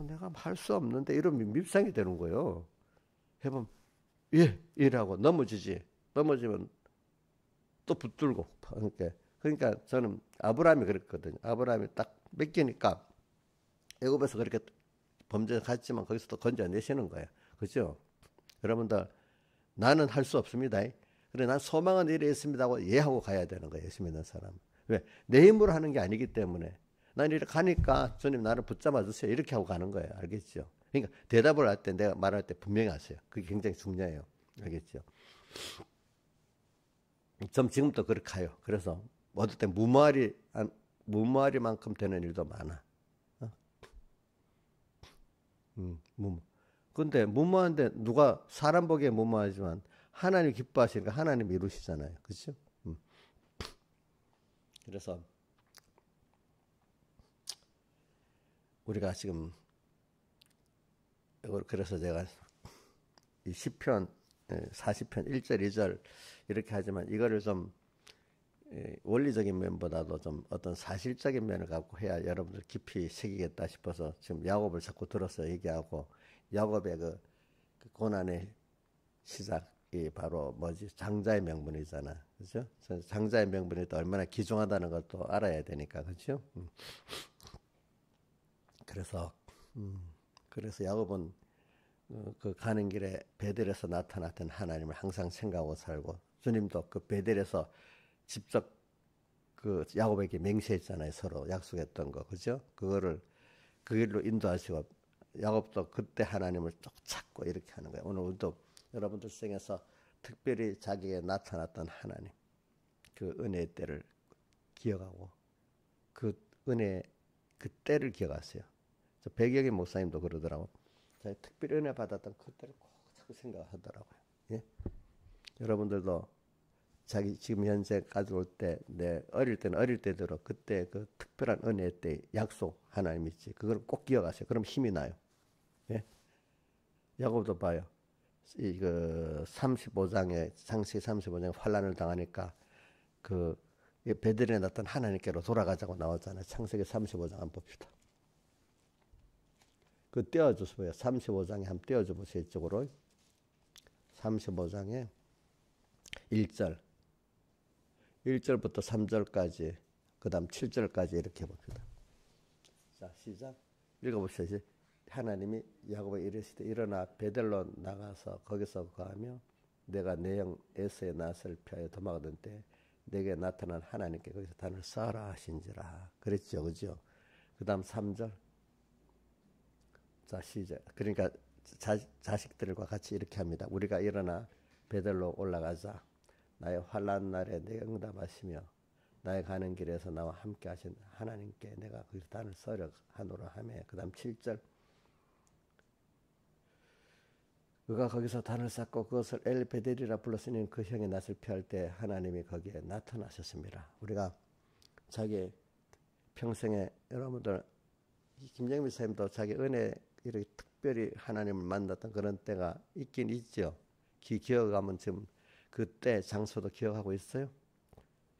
내가 할 수 없는데 이러면 밉상이 되는 거예요. 해보면 예 이라고 넘어지지. 넘어지면 또 붙들고. 그러니까 저는 아브라함이 그랬거든요. 아브라함이 딱 맡기니까 애굽에서 그렇게 범죄 갔지만 거기서 또 건져내시는 거예요. 그죠? 여러분들 나는 할 수 없습니다. 그래 난 소망은 이래 있습니다 하고 예하고 가야 되는 거예요. 예수 믿는 사람. 왜? 내 힘으로 하는 게 아니기 때문에 난 이렇게 가니까 주님 나를 붙잡아 주세요. 이렇게 하고 가는 거예요. 알겠죠? 그러니까 대답을 할 때 내가 말할 때 분명히 하세요. 그게 굉장히 중요해요. 알겠죠? 좀 지금도 그렇게 가요. 그래서 어떨 때 무모하리만큼 되는 일도 많아. 어? 무모. 근데 무모한데 누가 사람 보기에 무모하지만 하나님 기뻐하시니까 하나님 이루시잖아요. 그렇죠? 그래서 우리가 지금 그래서 제가 이 시편 40편 1절 2절 이렇게 하지만 이거를 좀 원리적인 면보다도 좀 어떤 사실적인 면을 갖고 해야 여러분들 깊이 새기겠다 싶어서 지금 야곱을 자꾸 들어서 얘기하고 야곱의 그 고난의 시작이 바로 뭐지? 장자의 명분이잖아. 그죠? 장자의 명분이 또 얼마나 귀중하다는 것도 알아야 되니까. 그죠? 그래서 그래서 야곱은 그 가는 길에 베델에서 나타났던 하나님을 항상 생각하고 살고 주님도 그 베델에서 직접 그 야곱에게 맹세했잖아요. 서로 약속했던 거. 그죠? 그거를 그 길로 인도하시고 야곱도 그때 하나님을 쭉 찾고 이렇게 하는 거예요. 오늘 우리도 여러분들 생에서 특별히 자기에게 나타났던 하나님 그 은혜의 때를 기억하고 그 은혜 그 때를 기억하세요. 저 백영희 목사님도 그러더라고. 자기 특별히 은혜 받았던 그 때를 꼭 자꾸 생각하더라고요. 예? 여러분들도 자기 지금 현재까지 올 때 내 어릴 때는 어릴 때대로 그때 그 특별한 은혜 때 약속 하나님 있지. 그걸 꼭 기억하세요. 그럼 힘이 나요. 예? 야곱도 봐요. 이그 35장에 창세기 35장에 환란을 당하니까 그 베들에 났던 하나님께로 돌아가자고 나왔잖아요. 창세기 35장 한번 봅시다. 그 떼어줘서 보여요. 35장에 한번 떼어줘 보세요. 이쪽으로. 35장에 1절. 1절부터 3절까지, 그 다음 7절까지 이렇게 해봅시다. 자, 시작. 읽어보시죠. 하나님이 야곱에 이르시되 일어나 베델로 나가서 거기서 거하며 내가 내 형 에서의 낯을 피하여 도망하던 때 내게 나타난 하나님께 거기서 단을 쌓아라 하신지라. 그랬죠. 그죠? 그 다음 3절. 자, 시작. 그러니까 자식들과 같이 이렇게 합니다. 우리가 일어나 베델로 올라가자. 나의 환난 날에 내가 응답하시며 나의 가는 길에서 나와 함께 하신 하나님께 내가 거기서 단을 써려 하노라 하며 그 다음 7절. 그가 거기서 단을 쌓고 그것을 엘베델이라 불렀으니 그 형의 낯을 피할 때 하나님이 거기에 나타나셨습니다. 우리가 자기 평생에 여러분들 김정민 선생님도 자기 은혜 이렇게 특별히 하나님을 만났던 그런 때가 있긴 있죠. 기억하면 지금 그때 장소도 기억하고 있어요.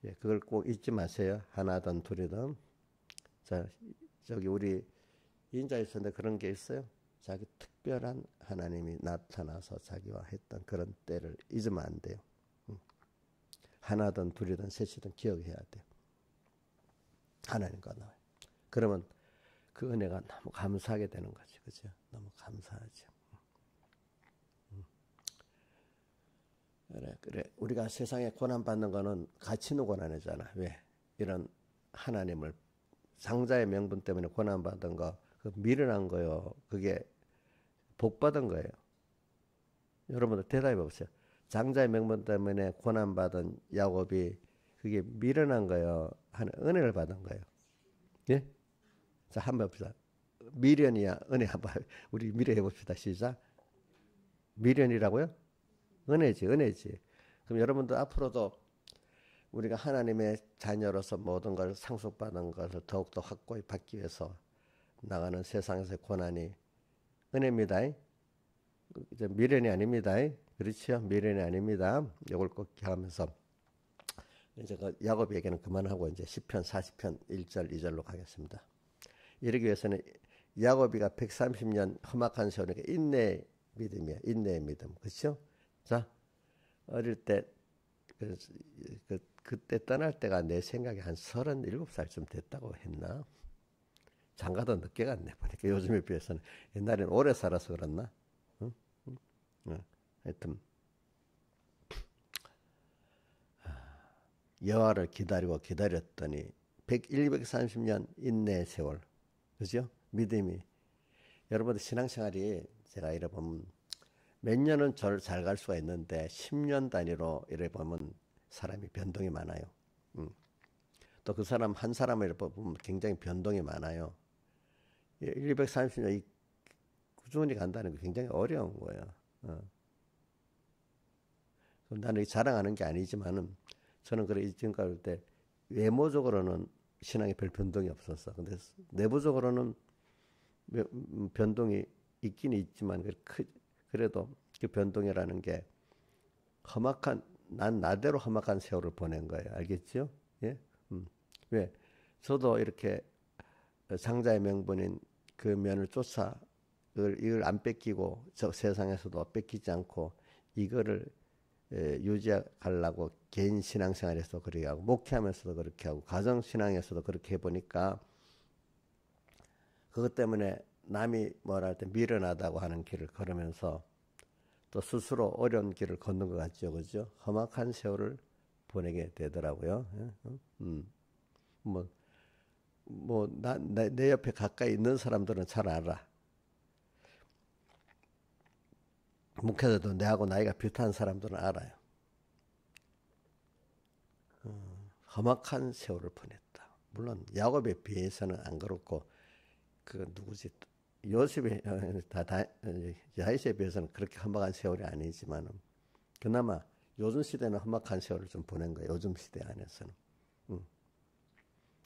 예, 그걸 꼭 잊지 마세요. 하나든 둘이든. 자, 저기 우리 인자 있었는데 그런 게 있어요. 자기 특별한 하나님이 나타나서 자기와 했던 그런 때를 잊으면 안 돼요. 하나든 둘이든 셋이든 기억해야 돼요. 하나님과 나와요. 그러면 그 은혜가 너무 감사하게 되는 거죠. 그죠? 너무 감사하죠. 그래. 우리가 세상에 고난받는 거는 가치 있는 고난이잖아. 왜? 이런 하나님을 장자의 명분 때문에 고난받은 거, 그 미련한 거요. 그게 복받은 거예요. 여러분들 대답해 보세요. 장자의 명분 때문에 고난받은 야곱이 그게 미련한 거예요. 하는 은혜를 받은 거예요. 예? 자, 한번 봅시다. 미련이야, 은혜 한번 우리 미련해 봅시다. 시작. 미련이라고요? 은혜지, 은혜지. 그럼 여러분들 앞으로도 우리가 하나님의 자녀로서 모든 걸 상속받은 것을 더욱더 확고히 받기 위해서 나가는 세상에서의 고난이 은혜입니다. 이제 미련이 아닙니다. 그렇죠? 미련이 아닙니다. 이걸 꼭 하면서 이제 그 야곱 얘기는 그만하고 이제 시편 40편 1절 2절로 가겠습니다. 이러기 위해서는 야곱이가 130년 험악한 세월이니까 인내의 믿음이야. 인내의 믿음. 그렇죠? 자, 어릴 때 그때 떠날 때가 내 생각에 한 37살쯤 됐다고 했나? 장가도 늦게 갔네. 보니까 요즘에 비해서는 옛날에는 오래 살아서 그렇나? 응? 응? 하여튼 여호와를 기다리고 기다렸더니 130년 인내의 세월. 그죠? 믿음이. 여러분들 신앙생활이 제가 이래 보면 몇 년은 잘 갈 수가 있는데 10년 단위로 이래 보면 사람이 변동이 많아요. 또 그 사람 한 사람을 보면 굉장히 변동이 많아요. 230년 꾸준히 간다는 게 굉장히 어려운 거예요. 나는 자랑하는 게 아니지만은 저는 그래 지금까지 볼 때 외모적으로는 신앙에 별 변동이 없었어. 근데 내부적으로는 변동이 있긴 있지만 그래도 그 변동이라는 게 난 나대로 험악한 세월을 보낸 거예요. 알겠죠? 예? 왜? 저도 이렇게 장자의 명분인 그 면을 쫓아 이걸 안 뺏기고 저 세상에서도 뺏기지 않고 이거를 유지하려고 개인 신앙생활에서 그렇게 하고 목회하면서도 그렇게 하고 가정신앙에서도 그렇게 해보니까 그것 때문에 남이 뭐라 할 때 미련하다고 하는 길을 걸으면서 또 스스로 어려운 길을 걷는 것 같죠. 그죠? 험악한 세월을 보내게 되더라고요. 내 옆에 가까이 있는 사람들은 잘 알아. 목회자도 내하고 나이가 비슷한 사람들은 알아요. 험악한 세월을 보냈다. 물론 야곱에 비해서는 안 그렇고 그 누구지 요셉이 야이스에 비해서는 그렇게 험악한 세월이 아니지만 그나마 요즘 시대는 험악한 세월을 좀 보낸 거예요. 요즘 시대 안에서는.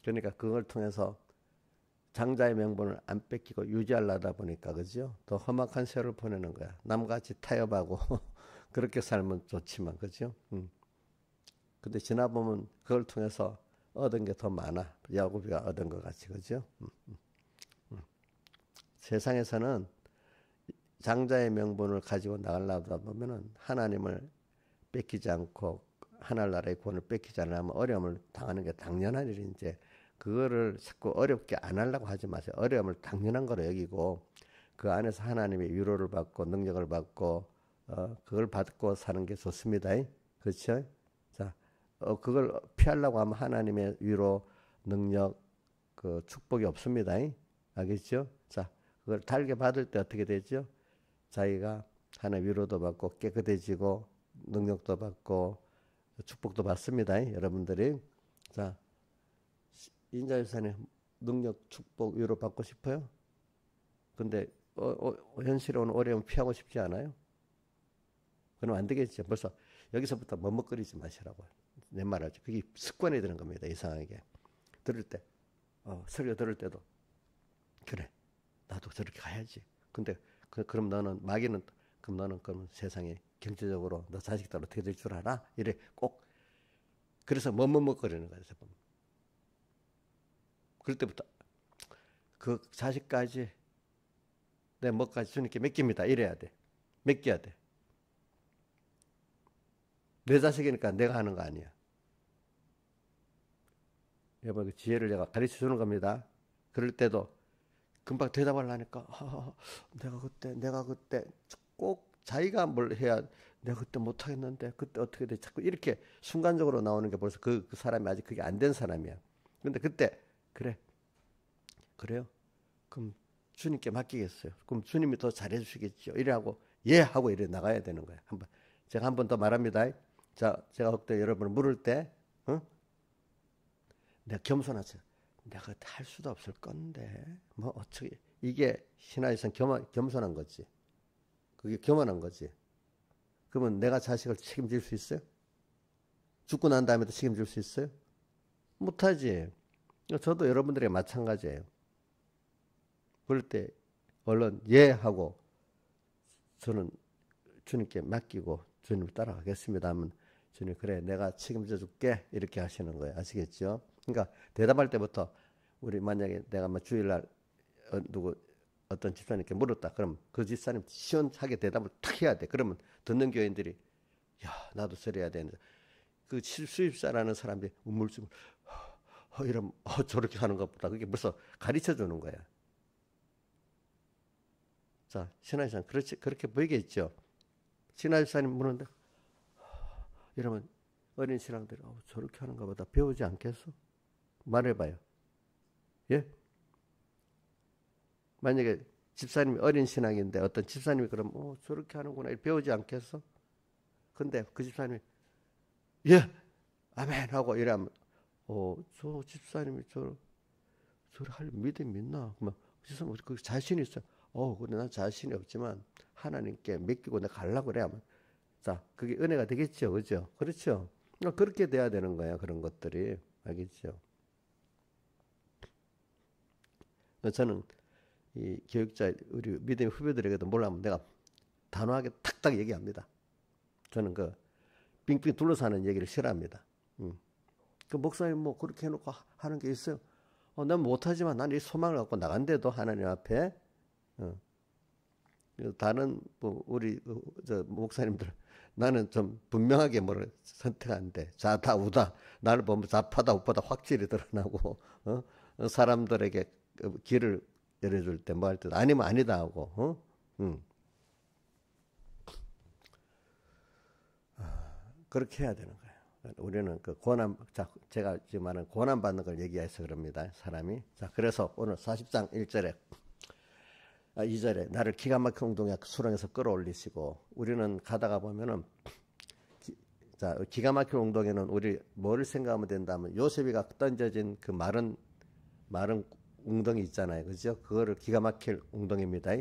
그러니까 그걸 통해서 장자의 명분을 안 뺏기고 유지하려다 보니까 그죠? 더 험악한 세월을 보내는 거야. 남같이 타협하고 그렇게 살면 좋지만 그죠? 근데 지나보면 그걸 통해서 얻은 게 더 많아. 야곱이가 얻은 것 같이 그죠? 세상에서는 장자의 명분을 가지고 나가려다 보면은 하나님을 뺏기지 않고 하늘나라의 구원을 뺏기지 않으면 어려움을 당하는 게 당연한 일인데 그거를 자꾸 어렵게 안 하려고 하지 마세요. 어려움을 당연한 거로 여기고 그 안에서 하나님의 위로를 받고 능력을 받고 그걸 받고 사는 게 좋습니다. 그렇죠? 자, 그걸 피하려고 하면 하나님의 위로 능력 그 축복이 없습니다. 알겠죠? 자, 그걸 달게 받을 때 어떻게 되죠? 자기가 하나님 위로도 받고 깨끗해지고 능력도 받고 축복도 받습니다. 여러분들이 자 인자유산의 능력 축복 위로 받고 싶어요? 근데 현실에 오는 어려움 피하고 싶지 않아요? 그럼 안 되겠죠. 벌써 여기서부터 머뭇거리지 마시라고 내 말하죠. 그게 습관이 되는 겁니다. 이상하게 들을 때 설교 들을 때도 그래 나도 저렇게 가야지. 근데 그럼 너는 마귀는 그럼 너는 그럼 세상에 경제적으로 너 자식들 어떻게 될 줄 알아? 이래 꼭 그래서 머뭇거리는 거예요. 그럴 때부터 그 자식까지 내 뭐까지 주님께 맡깁니다. 이래야 돼. 맡겨야 돼. 내 자식이니까 내가 하는 거 아니야. 여러분 그 지혜를 내가 가르쳐 주는 겁니다. 그럴 때도 금방 대답을 하니까 내가 그때 꼭 자기가 뭘 해야 내가 그때 못하겠는데 그때 어떻게 돼 자꾸 이렇게 순간적으로 나오는 게 벌써 그 사람이 아직 그게 안 된 사람이야. 근데 그때 그래요? 그럼 주님께 맡기겠어요. 그럼 주님이 더 잘해 주시겠죠. 이래 하고 예 하고 이래 나가야 되는 거야. 제가 한 번 더 말합니다. 자, 제가 그때 여러분을 물을 때 내가 겸손하죠. 내가 그때 할 수도 없을 건데 뭐 어떻게 이게 신화에선 겸손한 거지. 그게 겸손한 거지. 그러면 내가 자식을 책임질 수 있어요? 죽고 난 다음에도 책임질 수 있어요? 못하지. 저도 여러분들에게 마찬가지예요. 그럴 때 얼른 예 하고 저는 주님께 맡기고 주님을 따라가겠습니다 하면 주님 그래 내가 책임져 줄게 이렇게 하시는 거예요. 아시겠죠? 그러니까 대답할 때부터 우리 만약에 내가 뭐 주일날 어떤 집사님께 물었다. 그럼 그 집사님 시원하게 대답을 탁 해야 돼. 그러면 듣는 교인들이 야 나도 저래야 되는데 그 수입사라는 사람들이 우물쭈물 이러면 저렇게 하는 것보다 그게 벌써 가르쳐 주는 거야. 자 신하집사님 그렇게 보이겠죠. 신하집사님 물었는데 이러면 어린 신앙들이 저렇게 하는 것보다 배우지 않겠어? 말해봐요. 예? 만약에 집사님이 어린 신앙인데 어떤 집사님이 그럼 저렇게 하는구나 배우지 않겠어? 근데 그 집사님이 예 아멘 하고 이러면 저 집사님이 저를 할 믿음이 있나? 그러면 집사님 그 자신이 있어. 근데 난 자신이 없지만 하나님께 맡기고 내가 가려고 그래 하면 자 그게 은혜가 되겠죠, 그죠? 그렇죠? 그렇게 돼야 되는 거야 그런 것들이 알겠죠? 저는 이 교육자 우리 믿음의 후배들에게도 몰라면 내가 단호하게 탁탁 얘기합니다. 저는 그 빙빙 둘러사는 얘기를 싫어합니다. 그 목사님 뭐 그렇게 해놓고 하는 게 있어요. 난 못하지만 난 이 소망을 갖고 나간대도 하나님 앞에 다른 뭐 우리 저 목사님들 나는 좀 분명하게 뭐를 선택하는데 좌다 우다 나를 보면 좌파다 우파다 확실히 드러나고 사람들에게 길을 열어줄 때 뭐 할 때 아니면 아니다 하고 그렇게 해야 되는 거예요. 우리는 그 제가 지금 말하는 고난 받는 걸 얘기해서 그럽니다. 사람이. 자, 그래서 오늘 40장 1절에 2절에 나를 기가 막힌 웅덩이 수렁에서 끌어올리시고 우리는 가다가 보면은 기가 막힌 웅덩이는 우리 뭘 생각하면 된다면 요셉이가 던져진 그 마른 웅덩이 있잖아요. 그죠? 그거를 기가 막힐 웅덩이입니다.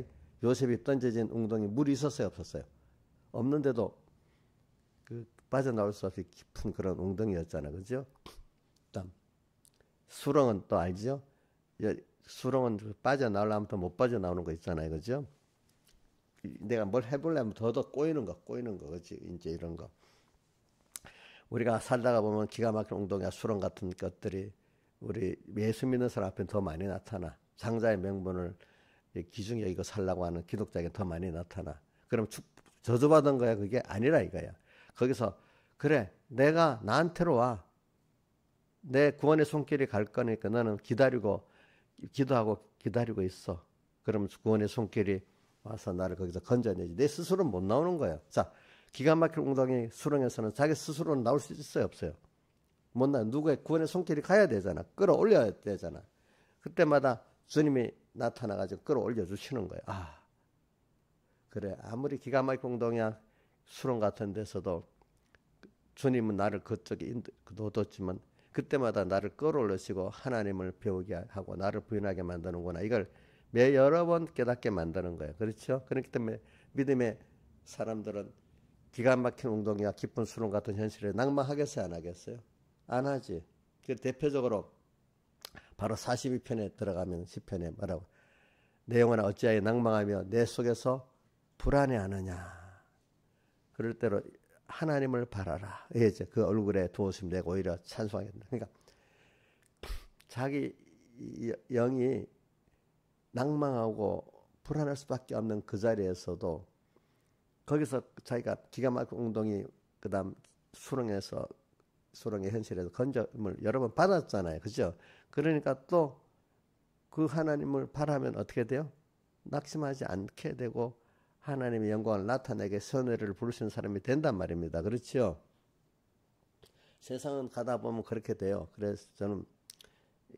요셉이 던져진 웅덩이 물이 있었어요, 없었어요? 없는데도 그 빠져나올 수 없이 깊은 그런 웅덩이였잖아요. 그죠? 그다음 수렁은 또 알죠? 수렁은 빠져나오려면 더 못 빠져나오는 거 있잖아요. 그죠? 내가 뭘 해보려면 더 꼬이는 거, 그지? 이제 이런 거. 우리가 살다가 보면 기가 막힌 웅덩이와 수렁 같은 것들이 우리 예수 믿는 사람 앞에 더 많이 나타나. 장자의 명분을 기중 여기고 살라고 하는 기독자에게 더 많이 나타나. 그럼 저주받은 거야? 그게 아니라 이거야. 거기서 그래 내가 나한테로 와. 내 구원의 손길이 갈 거니까 너는 기다리고 기도하고 기다리고 있어. 그러면 구원의 손길이 와서 나를 거기서 건져내지. 내 스스로는 못 나오는 거예요. 자, 기가 막힌 웅덩이 수렁에서는 자기 스스로는 나올 수 있어요, 없어요? 못 나. 누구의 구원의 손길이 가야 되잖아. 끌어올려야 되잖아. 그때마다 주님이 나타나가지고 끌어올려 주시는 거예요. 그래. 아무리 기가 막힌 웅덩이야 수렁 같은 데서도 주님은 나를 그쪽에 넣어뒀지만 그때마다 나를 끌어올리시고 하나님을 배우게 하고 나를 부인하게 만드는구나. 이걸 여러 번 깨닫게 만드는 거예요. 그렇죠? 그렇기 때문에 믿음의 사람들은 기가 막힌 웅덩이와 깊은 수렁 같은 현실에 낭망하겠어요? 안 하겠어요? 안 하지. 그 대표적으로 바로 42편에 들어가면 10편에 뭐라고 내 영혼아 어찌하여 낭망하며 내 속에서 불안해하느냐. 그럴 때로 하나님을 바라라. 이제 그 얼굴에 두었으면 내가 오히려 찬송하겠다. 그러니까 자기 영이 낭망하고 불안할 수밖에 없는 그 자리에서도 거기서 자기가 기가 막힌 웅덩이 그다음 수렁의 현실에서 건져을 여러 번 받았잖아요. 그죠? 그러니까 또 그 하나님을 바라면 어떻게 돼요? 낙심하지 않게 되고 하나님의 영광을 나타내게 선회를 부르시는 사람이 된단 말입니다. 그렇죠? 세상은 가다 보면 그렇게 돼요. 그래서 저는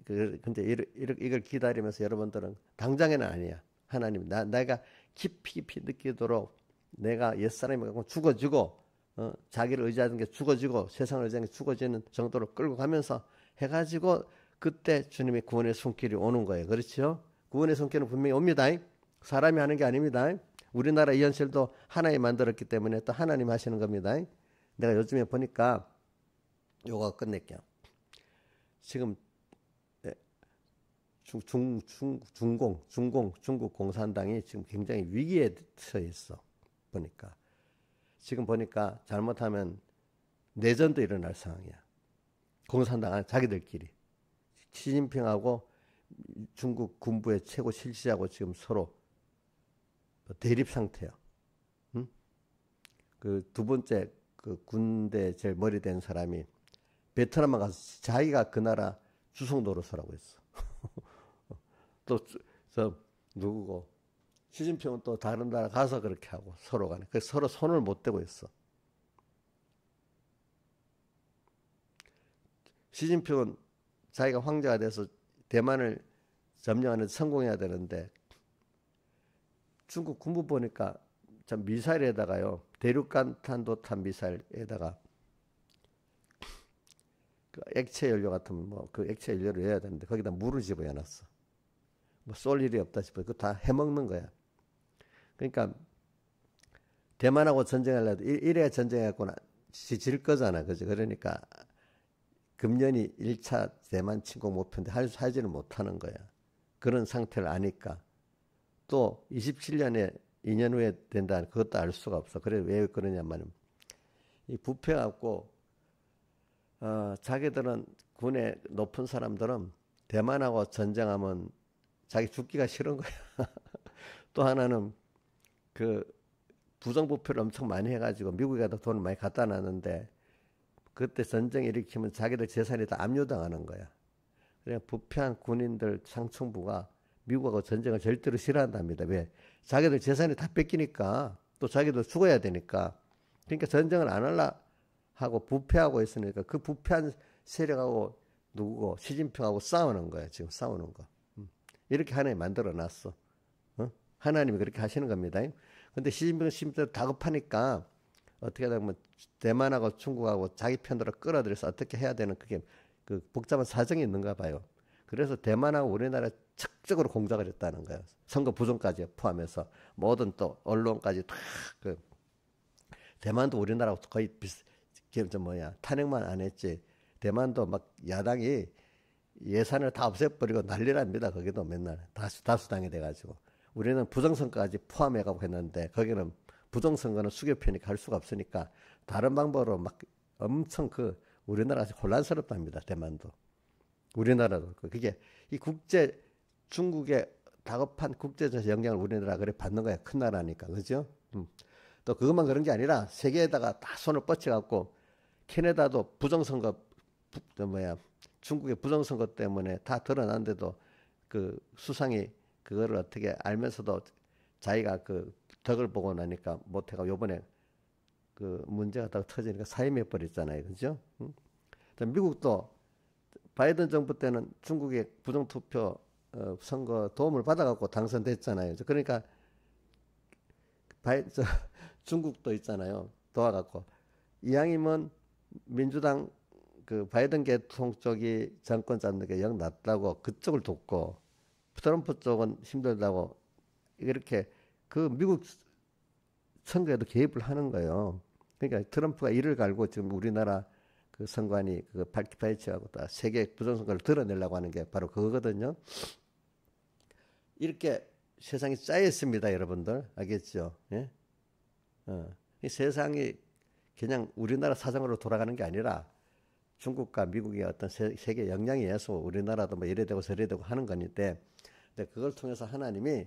근데 이걸 기다리면서 여러분들은 당장에는 아니야. 하나님 내가 깊이 느끼도록 내가 옛사람이 갖고 죽어지고 자기를 의지하는 게 죽어지고 세상을 의지하는 게 죽어지는 정도로 끌고 가면서 해가지고 그때 주님의 구원의 손길이 오는 거예요. 그렇죠? 구원의 손길은 분명히 옵니다. 사람이 하는 게 아닙니다. 우리나라 이 현실도 하나님이 만들었기 때문에 또 하나님 하시는 겁니다. 내가 요즘에 보니까 요거 끝낼게요. 지금 중국 공산당이 지금 굉장히 위기에 처해 있어. 보니까 지금 보니까 잘못하면 내전도 일어날 상황이야. 공산당 자기들끼리 시진핑하고 중국 군부의 최고 실시하고 지금 서로 대립 상태야. 응? 그 두 번째 그 군대 제일 머리 된 사람이 베트남에 가서 자기가 그 나라 주석 노릇하라고 했어. 또 저 누구고 시진핑은 또 다른 나라 가서 그렇게 하고 서로 간에 그래서 서로 손을 못 대고 있어. 시진핑은 자기가 황제가 돼서 대만을 점령하는 데 성공해야 되는데 중국 군부 보니까 참 미사일에다가요, 대륙간 탄도탄 미사일에다가 그 액체 연료 같은 뭐 그 액체 연료를 넣어야 되는데 거기다 물을 집어넣었어. 뭐 쏠 일이 없다 싶어. 그거 다 해먹는 거야. 그러니까 대만하고 전쟁하려도 이래야 전쟁했구나. 질 거잖아. 그죠? 그러니까 금년이 1차 대만 침공 목표인데 하지는 못하는 거야. 그런 상태를 아니까. 또 27년에 2년 후에 된다. 그것도 알 수가 없어. 그래 왜 그러냐면 이 부패갖고 자기들은 군의 높은 사람들은 대만하고 전쟁하면 자기 죽기가 싫은 거야. 또 하나는 그 부정부패를 엄청 많이 해가지고 미국에다 돈을 많이 갖다 놨는데 그때 전쟁 일으키면 자기들 재산이 다 압류당하는 거야. 그래 부패한 군인들 상층부가 미국하고 전쟁을 절대로 싫어한답니다. 왜? 자기들 재산이 다 뺏기니까 또 자기들 죽어야 되니까. 그러니까 전쟁을 안 하려 하고 부패하고 있으니까 그 부패한 세력하고 누구고 시진핑하고 싸우는 거야. 지금 싸우는 거. 이렇게 하나님 만들어 놨어. 하나님이 그렇게 하시는 겁니다. 근데 시진핑은 심지어 다급하니까 어떻게 하면 대만하고 중국하고 자기 편으로 끌어들여서 어떻게 해야 되는 그게 그 복잡한 사정이 있는가 봐요. 그래서 대만하고 우리나라 적극적으로 공작을 했다는 거예요. 선거 부정까지 포함해서 모든 또 언론까지 다 그 대만도 우리나라하고 거의 탄핵만 안 했지. 대만도 막 야당이 예산을 다 없애버리고 난리납니다. 거기도 맨날 다수당이 돼가지고. 우리는 부정선거까지 포함해가고 했는데 거기는 부정선거는 수개표니까 할 수가 없으니까 다른 방법으로 막 엄청 우리나라가 혼란스럽답니다. 대만도. 우리나라도. 그게 이 중국의 다급한 국제적 영향을 우리나라가 그래 받는 거야. 큰 나라니까. 그죠? 또 그것만 그런 게 아니라 세계에다가 다 손을 뻗쳐갖고 캐나다도 부정선거, 중국의 부정선거 때문에 다 드러났는데도 그 수상이 그거를 어떻게 알면서도 자기가 그 덕을 보고 나니까 못해가 요번에 그 문제가 딱 터지니까 사임해 버렸잖아요. 그죠? 미국도 바이든 정부 때는 중국의 부정투표 선거 도움을 받아갖고 당선됐잖아요. 그러니까 중국도 있잖아요. 도와갖고 이왕이면 민주당 그 바이든 계통 쪽이 정권 잡는 게 영 낫다고 그쪽을 돕고 트럼프 쪽은 힘들다고 이렇게 그 미국 선거에도 개입을 하는 거예요. 그러니까 트럼프가 이를 갈고 지금 우리나라 그 선관위 그 파헤쳐하고 다 세계 부정선거를 드러내려고 하는 게 바로 그거거든요. 이렇게 세상이 짜였습니다, 여러분들. 알겠죠? 예? 이 세상이 그냥 우리나라 사정으로 돌아가는 게 아니라 중국과 미국의 어떤 세계 영향에 의해서 우리나라도 뭐 이래 되고 저래 되고 하는 건데, 근데 그걸 통해서 하나님이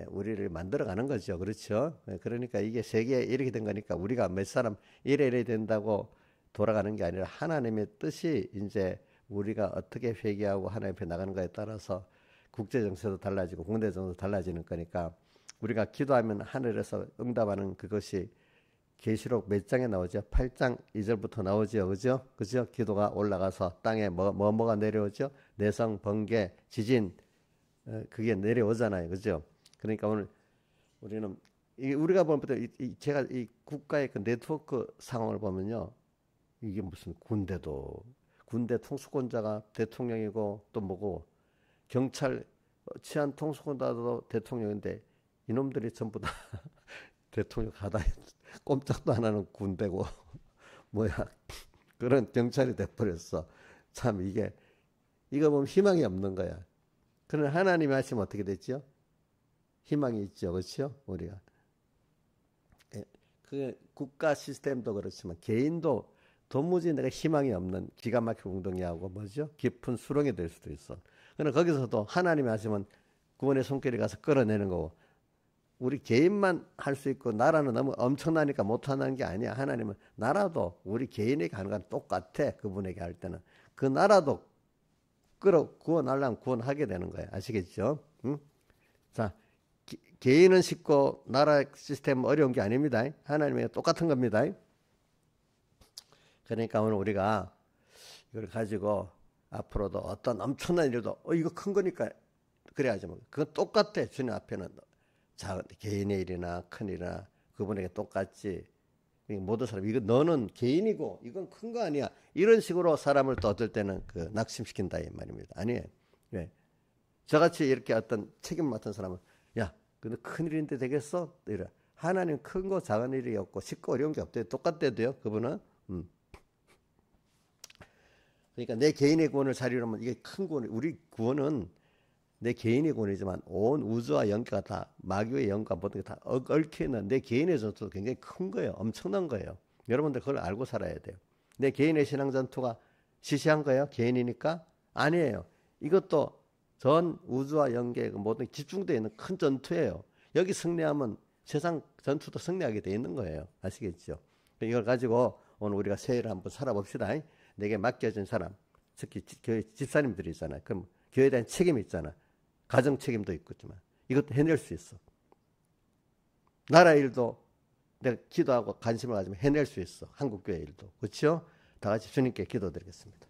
우리를 만들어가는 거죠. 그렇죠? 그러니까 이게 세계에 이렇게 된 거니까 우리가 몇 사람 이래 된다고 돌아가는 게 아니라 하나님의 뜻이 이제 우리가 어떻게 회개하고 하나님 앞에 나가는 거에 따라서 국제 정세도 달라지고 국내 정세도 달라지는 거니까 우리가 기도하면 하늘에서 응답하는 그것이 계시록 몇 장에 나오죠? 8장 2절부터 나오죠. 그죠? 그죠? 기도가 올라가서 땅에 뭐가 내려오죠? 내성, 번개, 지진, 그게 내려오잖아요. 그죠? 그러니까 오늘 우리는 우리가 보면 제가 이 국가의 그 네트워크 상황을 보면요. 이게 무슨 군대 통수권자가 대통령이고 또 뭐고 경찰 치안 통수권자도 대통령인데 이놈들이 전부 다 대통령 가다 꼼짝도 안 하는 군대고 뭐야 그런 경찰이 돼버렸어. 참 이거 보면 희망이 없는 거야. 그러나 하나님이 하시면 어떻게 됐죠? 희망이 있죠. 그렇죠? 우리가 그 국가 시스템도 그렇지만 개인도 도무지 내가 희망이 없는 기가 막힌 웅덩이하고 뭐죠? 깊은 수렁이 될 수도 있어. 그러나 거기서도 하나님이 하시면 구원의 손길이 가서 끌어내는 거고 우리 개인만 할 수 있고 나라는 너무 엄청나니까 못하는 게 아니야. 하나님은 나라도 우리 개인에게 하는 건 똑같아. 그분에게 할 때는 그 나라도 구원하려면 구원하게 되는 거야. 아시겠죠? 응? 자, 개인은 쉽고 나라 시스템은 어려운 게 아닙니다. 하나님에게 똑같은 겁니다. 그러니까 오늘 우리가 이걸 가지고 앞으로도 어떤 엄청난 일도 이거 큰 거니까 그래야지 뭐 그건 똑같아. 주님 앞에는 개인의 일이나 큰 일이나 그분에게 똑같지. 모든 사람 이거 너는 개인이고 이건 큰 거 아니야. 이런 식으로 사람을 또 어떨 때는 그 낙심시킨다 이 말입니다. 아니에요. 왜? 저같이 이렇게 어떤 책임 맡은 사람은 야, 근데 큰 일인데 되겠어? 이래. 하나님 큰 거 작은 일이 없고 쉽고 어려운 게 없대요. 똑같대도요. 그분은. 그러니까 내 개인의 구원을 자리로하면 이게 큰 구원. 우리 구원은 내 개인의 구원이지만 온 우주와 영계가 다 마귀의 영과 모든 게 다 얽혀 있는 내 개인의 전투도 굉장히 큰 거예요. 엄청난 거예요. 여러분들 그걸 알고 살아야 돼요. 내 개인의 신앙 전투가 시시한 거예요. 개인이니까 아니에요. 이것도 전 우주와 영계 모든 집중되어 있는 큰 전투예요. 여기 승리하면 세상 전투도 승리하게 돼 있는 거예요. 아시겠죠? 이걸 가지고 오늘 우리가 새해를 한번 살아봅시다. 내게 맡겨진 사람, 특히 교회 집사님들이 있잖아요. 그럼 교회에 대한 책임이 있잖아. 가정 책임도 있겠지만 이것도 해낼 수 있어. 나라 일도 내가 기도하고 관심을 가지면 해낼 수 있어. 한국교회 일도. 그렇죠? 다 같이 주님께 기도드리겠습니다.